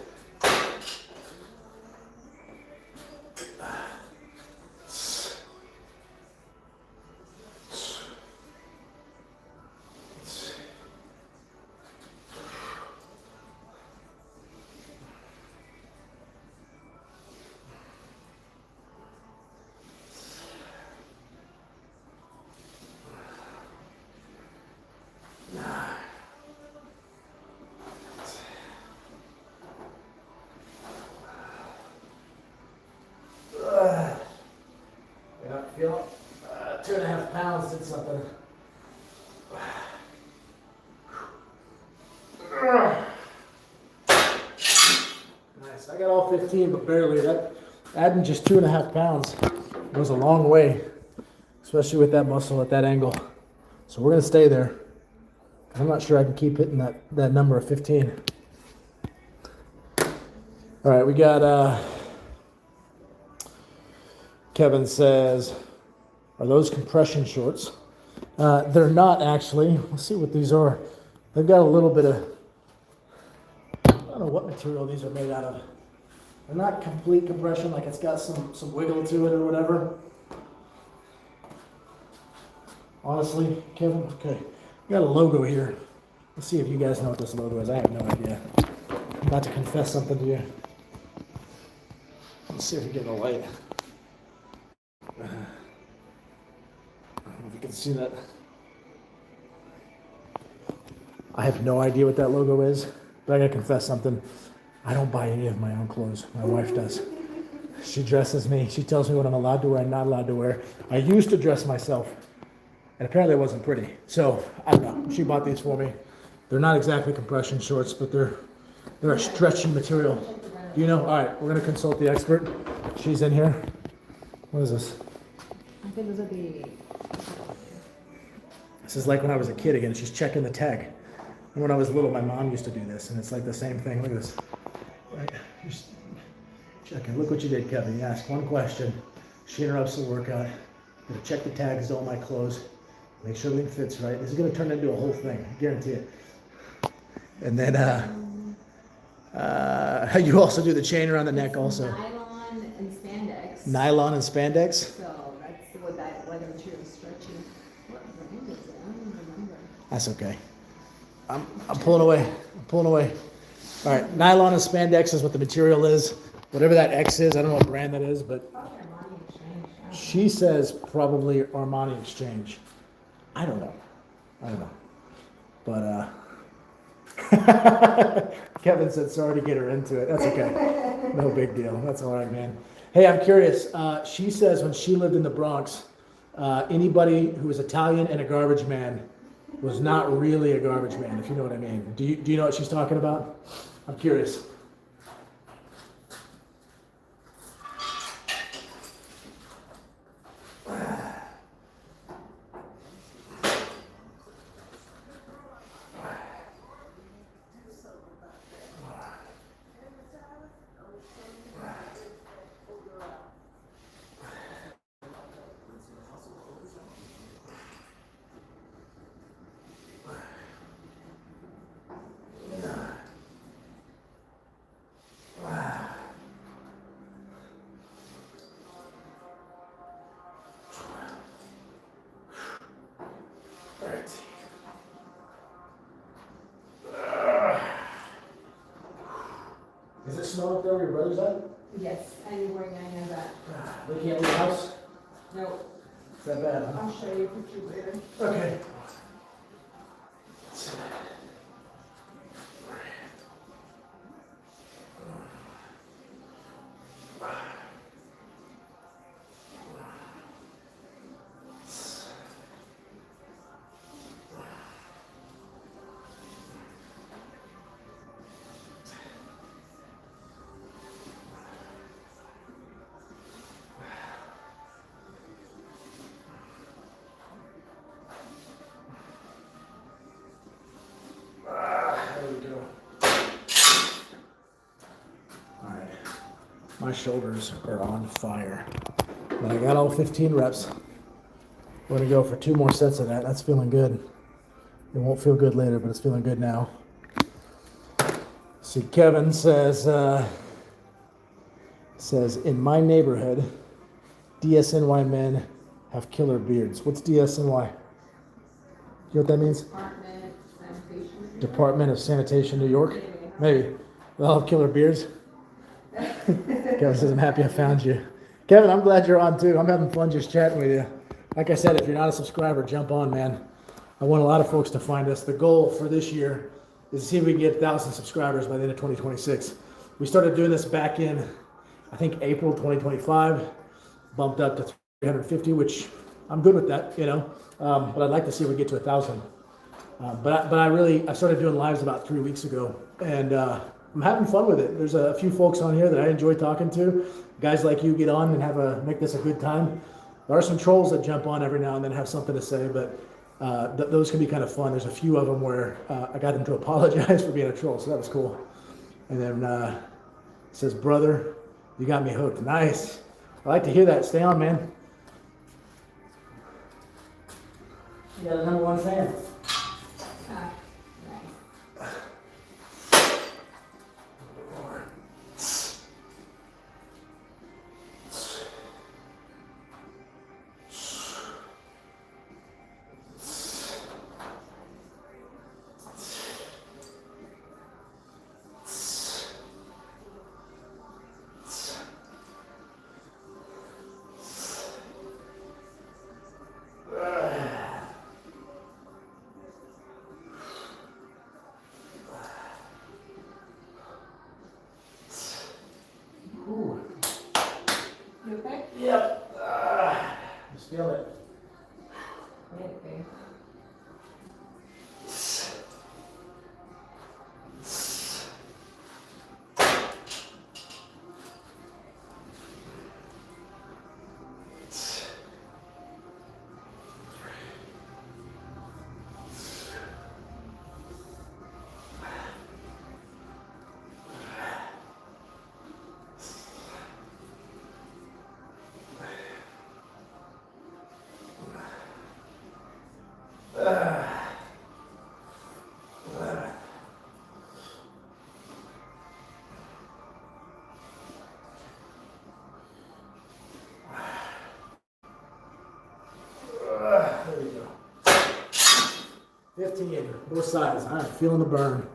S2: Feel 2.5 pounds did something. Nice. I got all 15, but barely. That adding just 2.5 pounds goes a long way, especially with that muscle at that angle. So we're gonna stay there. I'm not sure I can keep hitting that number of 15. All right, we got. Kevin says, are those compression shorts? They're not actually. Let's see what these are. They've got a little bit of, I don't know what material these are made out of. They're not complete compression, like it's got some wiggle to it or whatever. Honestly, Kevin, okay. We got a logo here. Let's see if you guys know what this logo is. I have no idea. I'm about to confess something to you. Let's see if we get the light. I don't know if you can see that. I have no idea what that logo is, but I gotta confess something. I don't buy any of my own clothes. My wife does. She dresses me. She tells me what I'm allowed to wear and not allowed to wear. I used to dress myself, and apparently it wasn't pretty. So I don't know. She bought these for me. They're not exactly compression shorts, but they're a stretchy material. Do you know? All right, we're gonna consult the expert. She's in here. What is this?
S4: I think those are the.
S2: This is like when I was a kid again. She's checking the tag. And when I was little, my mom used to do this, and it's like the same thing. Look at this. Right? Just checking. Look what you did, Kevin. You asked one question. She interrupts the workout. I'm gonna check the tags to all my clothes. Make sure everything fits right. This is gonna turn into a whole thing. I guarantee it. And then you also do the chain around the neck also.
S4: Nylon and spandex.
S2: Nylon and spandex.
S4: So that's what that leather material is stretchy. What brand is it? I don't even remember.
S2: That's okay. I'm pulling away. I'm pulling away. All right, nylon and spandex is what the material is. Whatever that X is, I don't know what brand that is, but
S4: Probably Armani Exchange.
S2: she says probably Armani Exchange. I don't know. But Kevin said sorry to get her into it. That's okay. No big deal. That's all right, man. Hey, I'm curious. She says when she lived in the Bronx, anybody who was Italian and a garbage man was not really a garbage man, if you know what I mean. Do you know what she's talking about? I'm curious. Is it snowing up there where your brother's at?
S4: Yes, and you're wearing any of that.
S2: They can't leave the house?
S4: Nope.
S2: Is that bad, huh?
S4: I'll show you pictures later.
S2: Okay. There we go. All right. My shoulders are on fire. But I got all 15 reps. We're gonna go for 2 more sets of that. That's feeling good. It won't feel good later, but it's feeling good now. See, Kevin says, in my neighborhood, DSNY men have killer beards. What's DSNY? You know what that means?
S4: Department, sanitation.
S2: Department of Sanitation, New York? Maybe. They all have killer beards. Kevin says, I'm happy I found you. Kevin, I'm glad you're on too. I'm having fun just chatting with you. Like I said, if you're not a subscriber, jump on, man. I want a lot of folks to find us. The goal for this year is to see if we can get 1,000 subscribers by the end of 2026. We started doing this back in, I think, April 2025. Bumped up to 350, which I'm good with that, you know. But I'd like to see if we get to 1,000. But I started doing lives about 3 weeks ago, and I'm having fun with it. There's a few folks on here that I enjoy talking to. Guys like you get on and make this a good time. There are some trolls that jump on every now and then, have something to say, but those can be kind of fun. There's a few of them where I got them to apologize for being a troll, so that was cool. And then it says, brother, you got me hooked. Nice. I like to hear that. Stay on, man. You got a #1 fan.
S4: Ah, nice.
S2: Ooh.
S4: You okay?
S2: Yep. Just feel it.
S4: Okay.
S2: There we go. 15, both sides. I'm feeling the burn.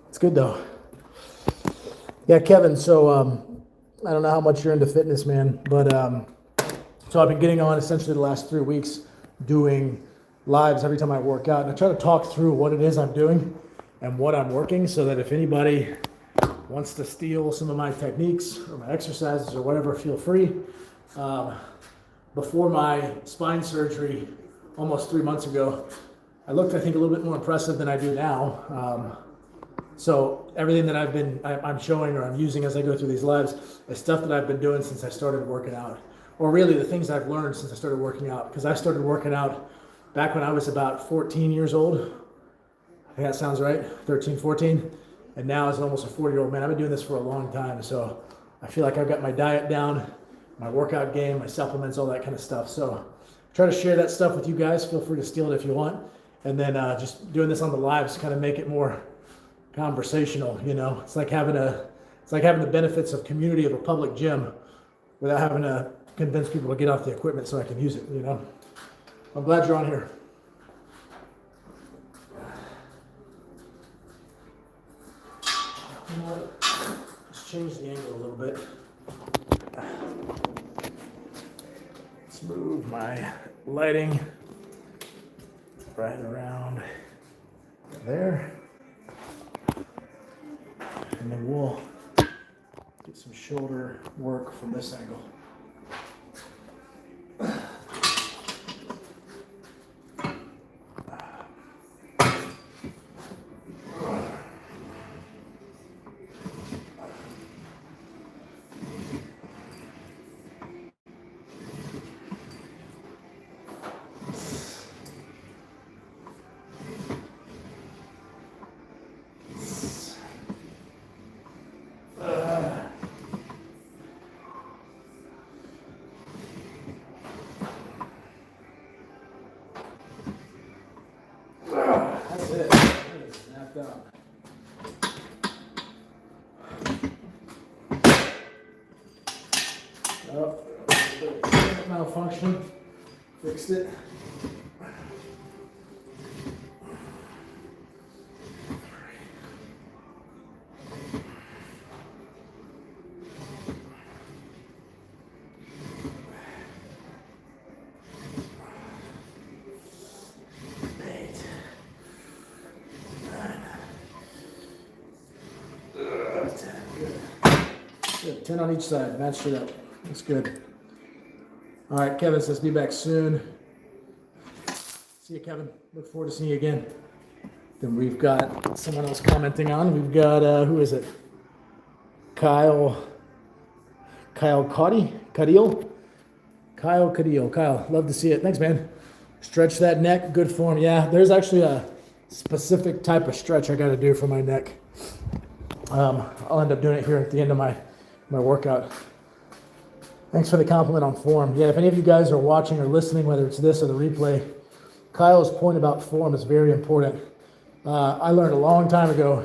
S2: It's good though. Yeah, Kevin, so I don't know how much you're into fitness, man, but so I've been getting on essentially the last 3 weeks doing lives every time I work out. And I try to talk through what it is I'm doing and what I'm working so that if anybody wants to steal some of my techniques or my exercises or whatever, feel free. Before my spine surgery almost 3 months ago, I looked, I think, a little bit more impressive than I do now. So everything that I'm showing or I'm using as I go through these lives is stuff that I've been doing since I started working out, or really the things I've learned since I started working out. Because I started working out back when I was about 14 years old. I think that sounds right, 13, 14. And now as almost a 40-year-old man, I've been doing this for a long time. So I feel like I've got my diet down, my workout game, my supplements, all that kind of stuff. So try to share that stuff with you guys. Feel free to steal it if you want. And then just doing this on the lives, kind of make it more conversational, you know. It's like having the benefits of community of a public gym without having to convince people to get off the equipment so I can use it, you know. I'm glad you're on here. You know what? Let's change the angle a little bit. Let's move my lighting right around there. And then we'll get some shoulder work from this angle. That's it. That is snapped up. Oh, malfunction. Fixed it. Good. 10 on each side. Matched it up. That's good. All right, Kevin says be back soon. See you, Kevin. Look forward to seeing you again. Then we've got someone else commenting on. We've got, who is it? Kyle Cuddy? Kyle, love to see it. Thanks, man. Stretch that neck. Good form. Yeah, there's actually a specific type of stretch I got to do for my neck. I'll end up doing it here at the end of my workout. Thanks for the compliment on form. Yeah, if any of you guys are watching or listening, whether it's this or the replay, Kyle's point about form is very important. I learned a long time ago,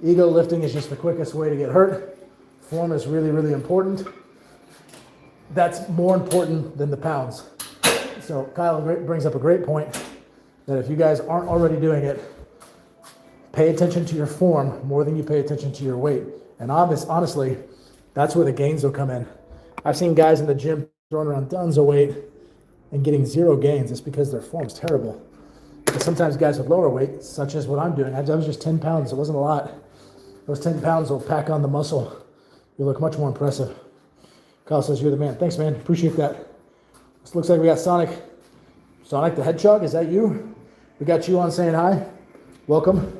S2: ego lifting is just the quickest way to get hurt. Form is really, really important. That's more important than the pounds. So Kyle brings up a great point that if you guys aren't already doing it, pay attention to your form more than you pay attention to your weight. And honestly, that's where the gains will come in. I've seen guys in the gym throwing around tons of weight and getting zero gains. It's because their form's terrible. But sometimes guys with lower weight, such as what I'm doing, I was just 10 pounds. It wasn't a lot. Those 10 pounds will pack on the muscle. You look much more impressive. Kyle says, you're the man. Thanks, man. Appreciate that. This looks like we got Sonic. Sonic the Hedgehog, is that you? We got you on saying hi. Welcome.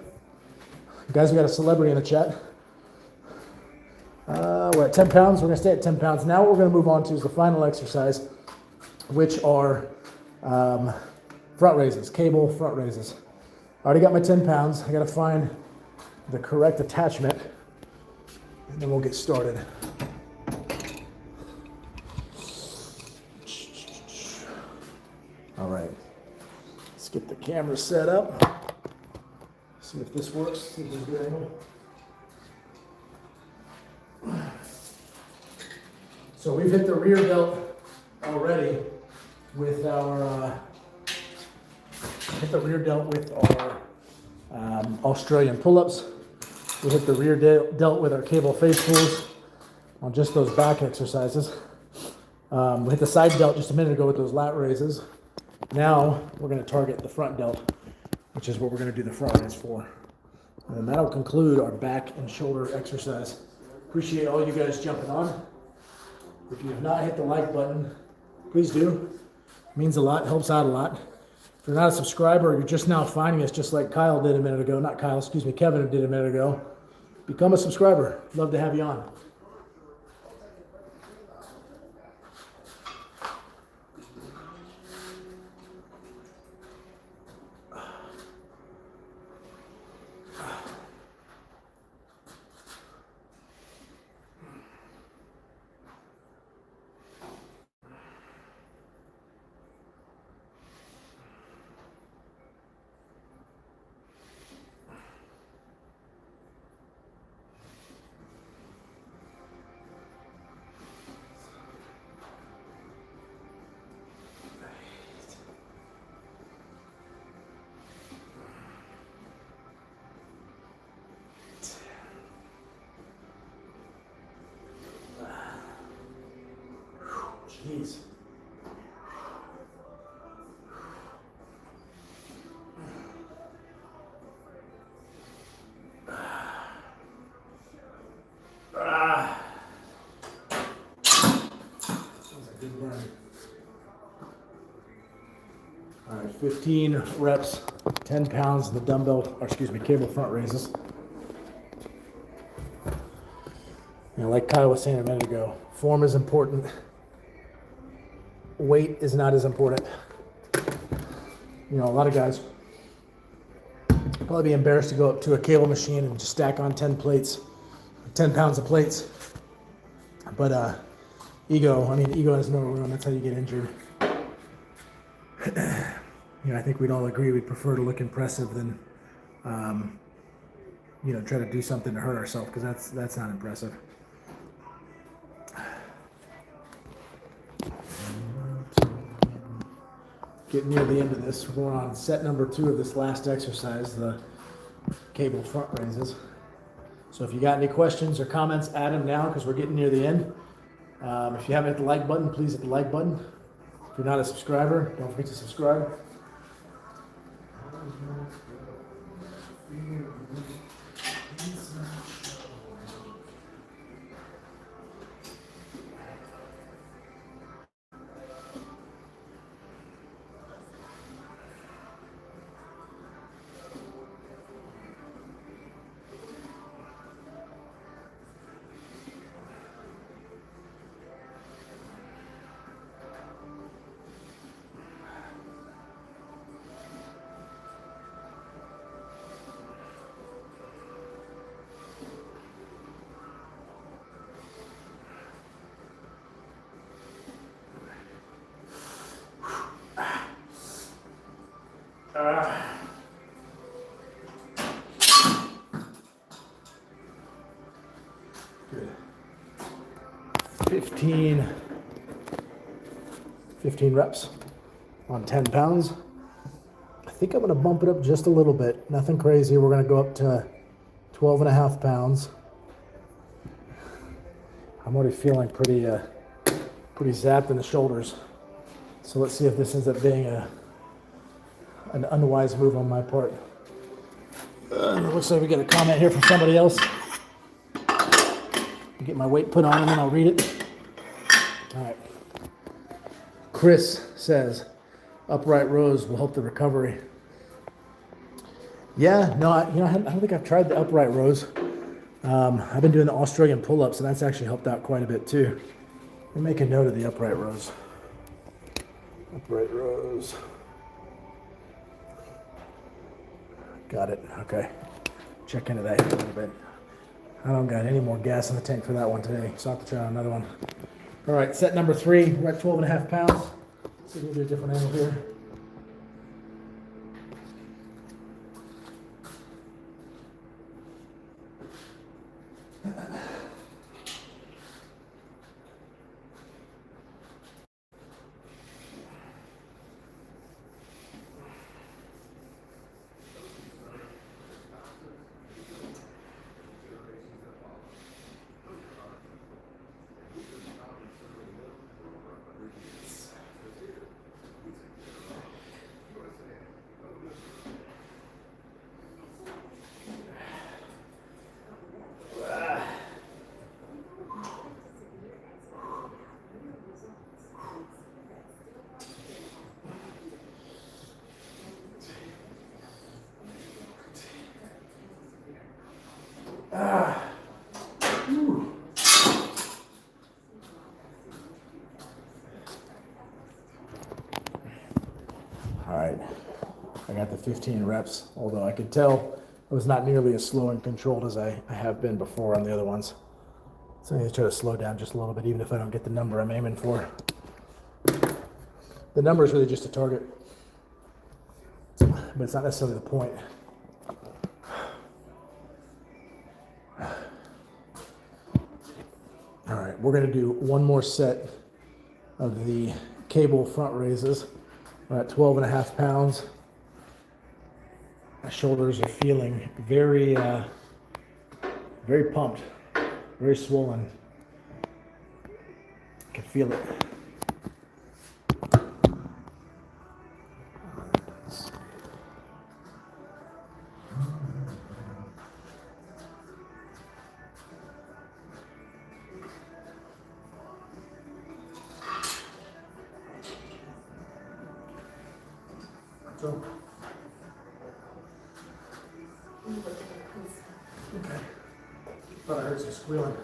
S2: Guys, we got a celebrity in the chat. We're at 10 pounds. We're going to stay at 10 pounds. Now what we're going to move on to is the final exercise, which are front raises, cable front raises. I already got my 10 pounds. I got to find the correct attachment, and then we'll get started. All right. Let's get the camera set up. See if this works. See if there's a good angle. So we've hit the rear delt already with our Australian pull-ups. We hit the rear delt with our cable face pulls on just those back exercises. We hit the side delt just a minute ago with those lat raises. Now we're going to target the front delt, which is what we're going to do the front raise for. And then that'll conclude our back and shoulder exercise. Appreciate all you guys jumping on. If you have not hit the like button, please do. It means a lot, helps out a lot. If you're not a subscriber, or you're just now finding us, just like Kyle did a minute ago, not Kyle, excuse me, Kevin did a minute ago, become a subscriber. Love to have you on. Jeez. That was a good burn. All right, 15 reps, 10 pounds in the dumbbell, or excuse me, cable front raises. You know, like Kyle was saying a minute ago, form is important. Weight is not as important. You know, a lot of guys probably be embarrassed to go up to a cable machine and just stack on 10 plates, 10 pounds of plates. But ego has no room. That's how you get injured. You know, I think we'd all agree we'd prefer to look impressive than, you know, try to do something to hurt ourselves, because that's not impressive. Getting near the end of this, we're going on set number 2 of this last exercise, the cable front raises. So if you got any questions or comments, add them now, because we're getting near the end. If you haven't hit the like button, please hit the like button. If you're not a subscriber, don't forget to subscribe. Good. 15 reps on 10 pounds. I think I'm going to bump it up just a little bit. Nothing crazy. We're going to go up to 12 and a half pounds. I'm already feeling pretty zapped in the shoulders. So let's see if this ends up being an unwise move on my part. It looks like we got a comment here from somebody else. I'll get my weight put on and then I'll read it. All right. Chris says, upright rows will help the recovery. Yeah, no, I don't think I've tried the upright rows. I've been doing the Australian pull-ups, and that's actually helped out quite a bit too. Let me make a note of the upright rows. Upright rows. Got it. Okay. Check into that here a little bit. I don't got any more gas in the tank for that one today, so I'll have to try another one. All right, set number 3. We're at 12 and a half pounds. Let's see if we do a different angle here. All right, I got the 15 reps, although I could tell it was not nearly as slow and controlled as I have been before on the other ones. So I'm gonna try to slow down just a little bit, even if I don't get the number I'm aiming for. The number is really just a target, but it's not necessarily the point. All right, we're gonna do one more set of the cable front raises. We're at 12.5 pounds. My shoulders are feeling very, very pumped, very swollen. I can feel it. So, okay. Thought I heard some squealing.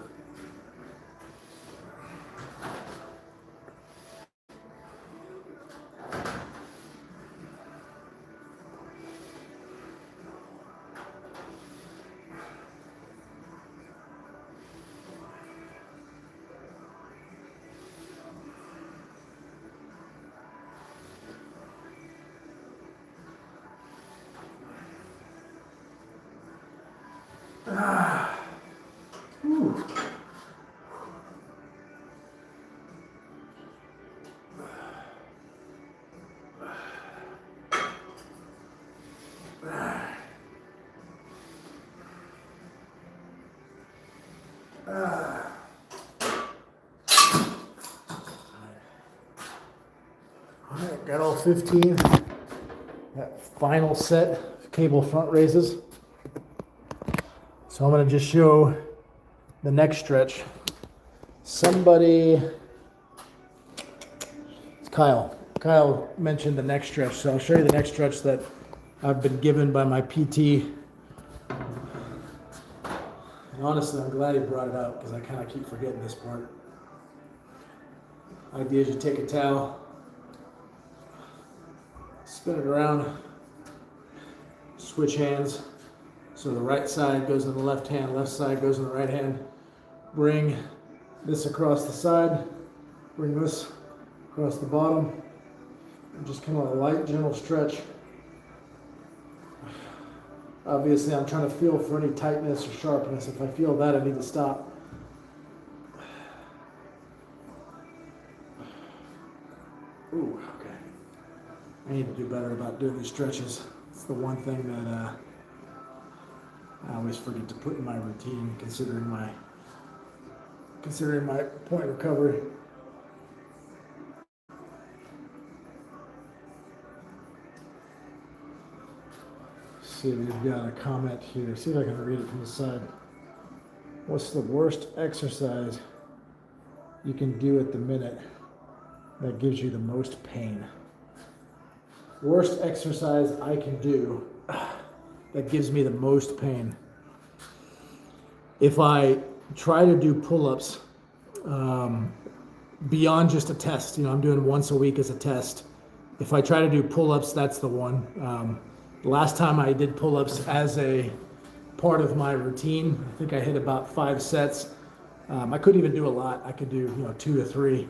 S2: All right, got all 15. That final set of cable front raises. So I'm going to just show the neck stretch. Somebody, it's Kyle. Kyle mentioned the neck stretch, so I'll show you the neck stretch that I've been given by my PT. And honestly, I'm glad he brought it up because I kind of keep forgetting this part. Idea is you take a towel, spin it around, switch hands. So the right side goes in the left hand, left side goes in the right hand. Bring this across the side, bring this across the bottom, and just kind of a light, gentle stretch. Obviously, I'm trying to feel for any tightness or sharpness. If I feel that, I need to stop. Ooh, okay. I need to do better about doing these stretches. It's the one thing that I always forget to put in my routine, considering my point recovery. See, we've got a comment here. See if I can read it from the side. What's the worst exercise you can do at the minute that gives you the most pain? Worst exercise I can do that gives me the most pain. If I try to do pull-ups beyond just a test, I'm doing once a week as a test. If I try to do pull-ups, that's the one. Last time I did pull-ups as a part of my routine, I think I hit about 5 sets. I couldn't even do a lot. I could do 2 or 3.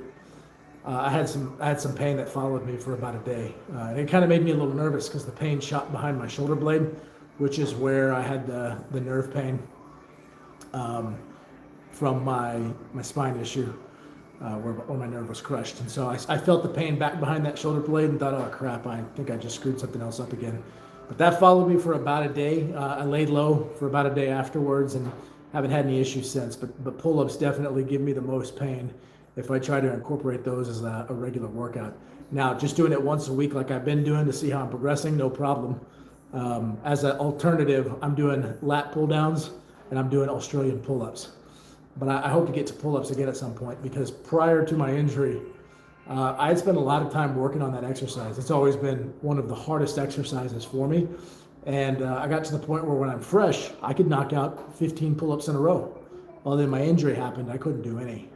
S2: I had some pain that followed me for about a day, and it kind of made me a little nervous because the pain shot behind my shoulder blade, which is where I had the nerve pain from my spine issue, where my nerve was crushed. And so I felt the pain back behind that shoulder blade and thought, oh crap, I think I just screwed something else up again. But that followed me for about a day. I laid low for about a day afterwards and haven't had any issues since. But pull-ups definitely give me the most pain if I try to incorporate those as a regular workout. Now, just doing it once a week like I've been doing to see how I'm progressing, no problem. As an alternative, I'm doing lat pull-downs and I'm doing Australian pull-ups. But I hope to get to pull-ups again at some point, because prior to my injury, I had spent a lot of time working on that exercise. It's always been one of the hardest exercises for me. And I got to the point where when I'm fresh, I could knock out 15 pull-ups in a row. Well, then my injury happened. I couldn't do any.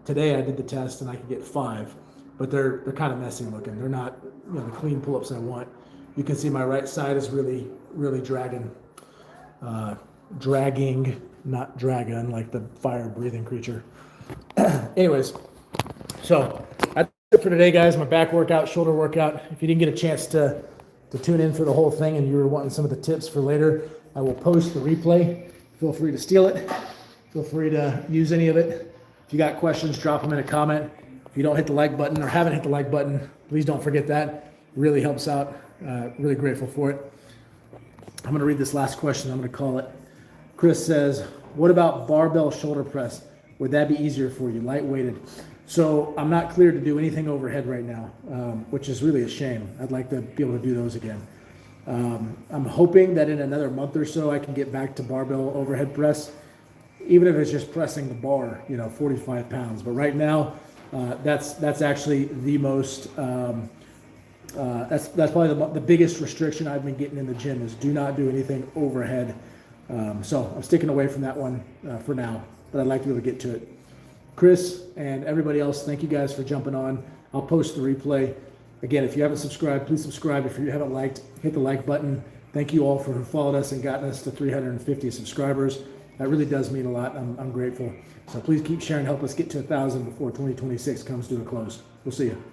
S2: Today I did the test and I could get 5, but they're kind of messy looking. They're not, you know, the clean pull-ups I want. You can see my right side is really, really dragging, not dragon, like the fire-breathing creature. Anyways, so that's it for today, guys. My back workout, shoulder workout. If you didn't get a chance to tune in for the whole thing and you were wanting some of the tips for later, I will post the replay. Feel free to steal it. Feel free to use any of it. If you got questions, drop them in a comment. If you don't hit the like button or haven't hit the like button, please don't forget that. It really helps out. Really grateful for it. I'm going to read this last question. I'm going to call it. Chris says, what about barbell shoulder press? Would that be easier for you, light-weighted? So I'm not cleared to do anything overhead right now, which is really a shame. I'd like to be able to do those again. I'm hoping that in another month or so I can get back to barbell overhead press, even if it's just pressing the bar, 45 pounds. But right now, that's actually the most, that's probably the biggest restriction I've been getting in the gym is do not do anything overhead. So I'm sticking away from that one for now, but I'd like to be able to get to it. Chris and everybody else, thank you guys for jumping on. I'll post the replay. Again, if you haven't subscribed, please subscribe. If you haven't liked, hit the like button. Thank you all for who followed us and gotten us to 350 subscribers. That really does mean a lot. I'm grateful. So please keep sharing, help us get to 1,000 before 2026 comes to a close. We'll see you.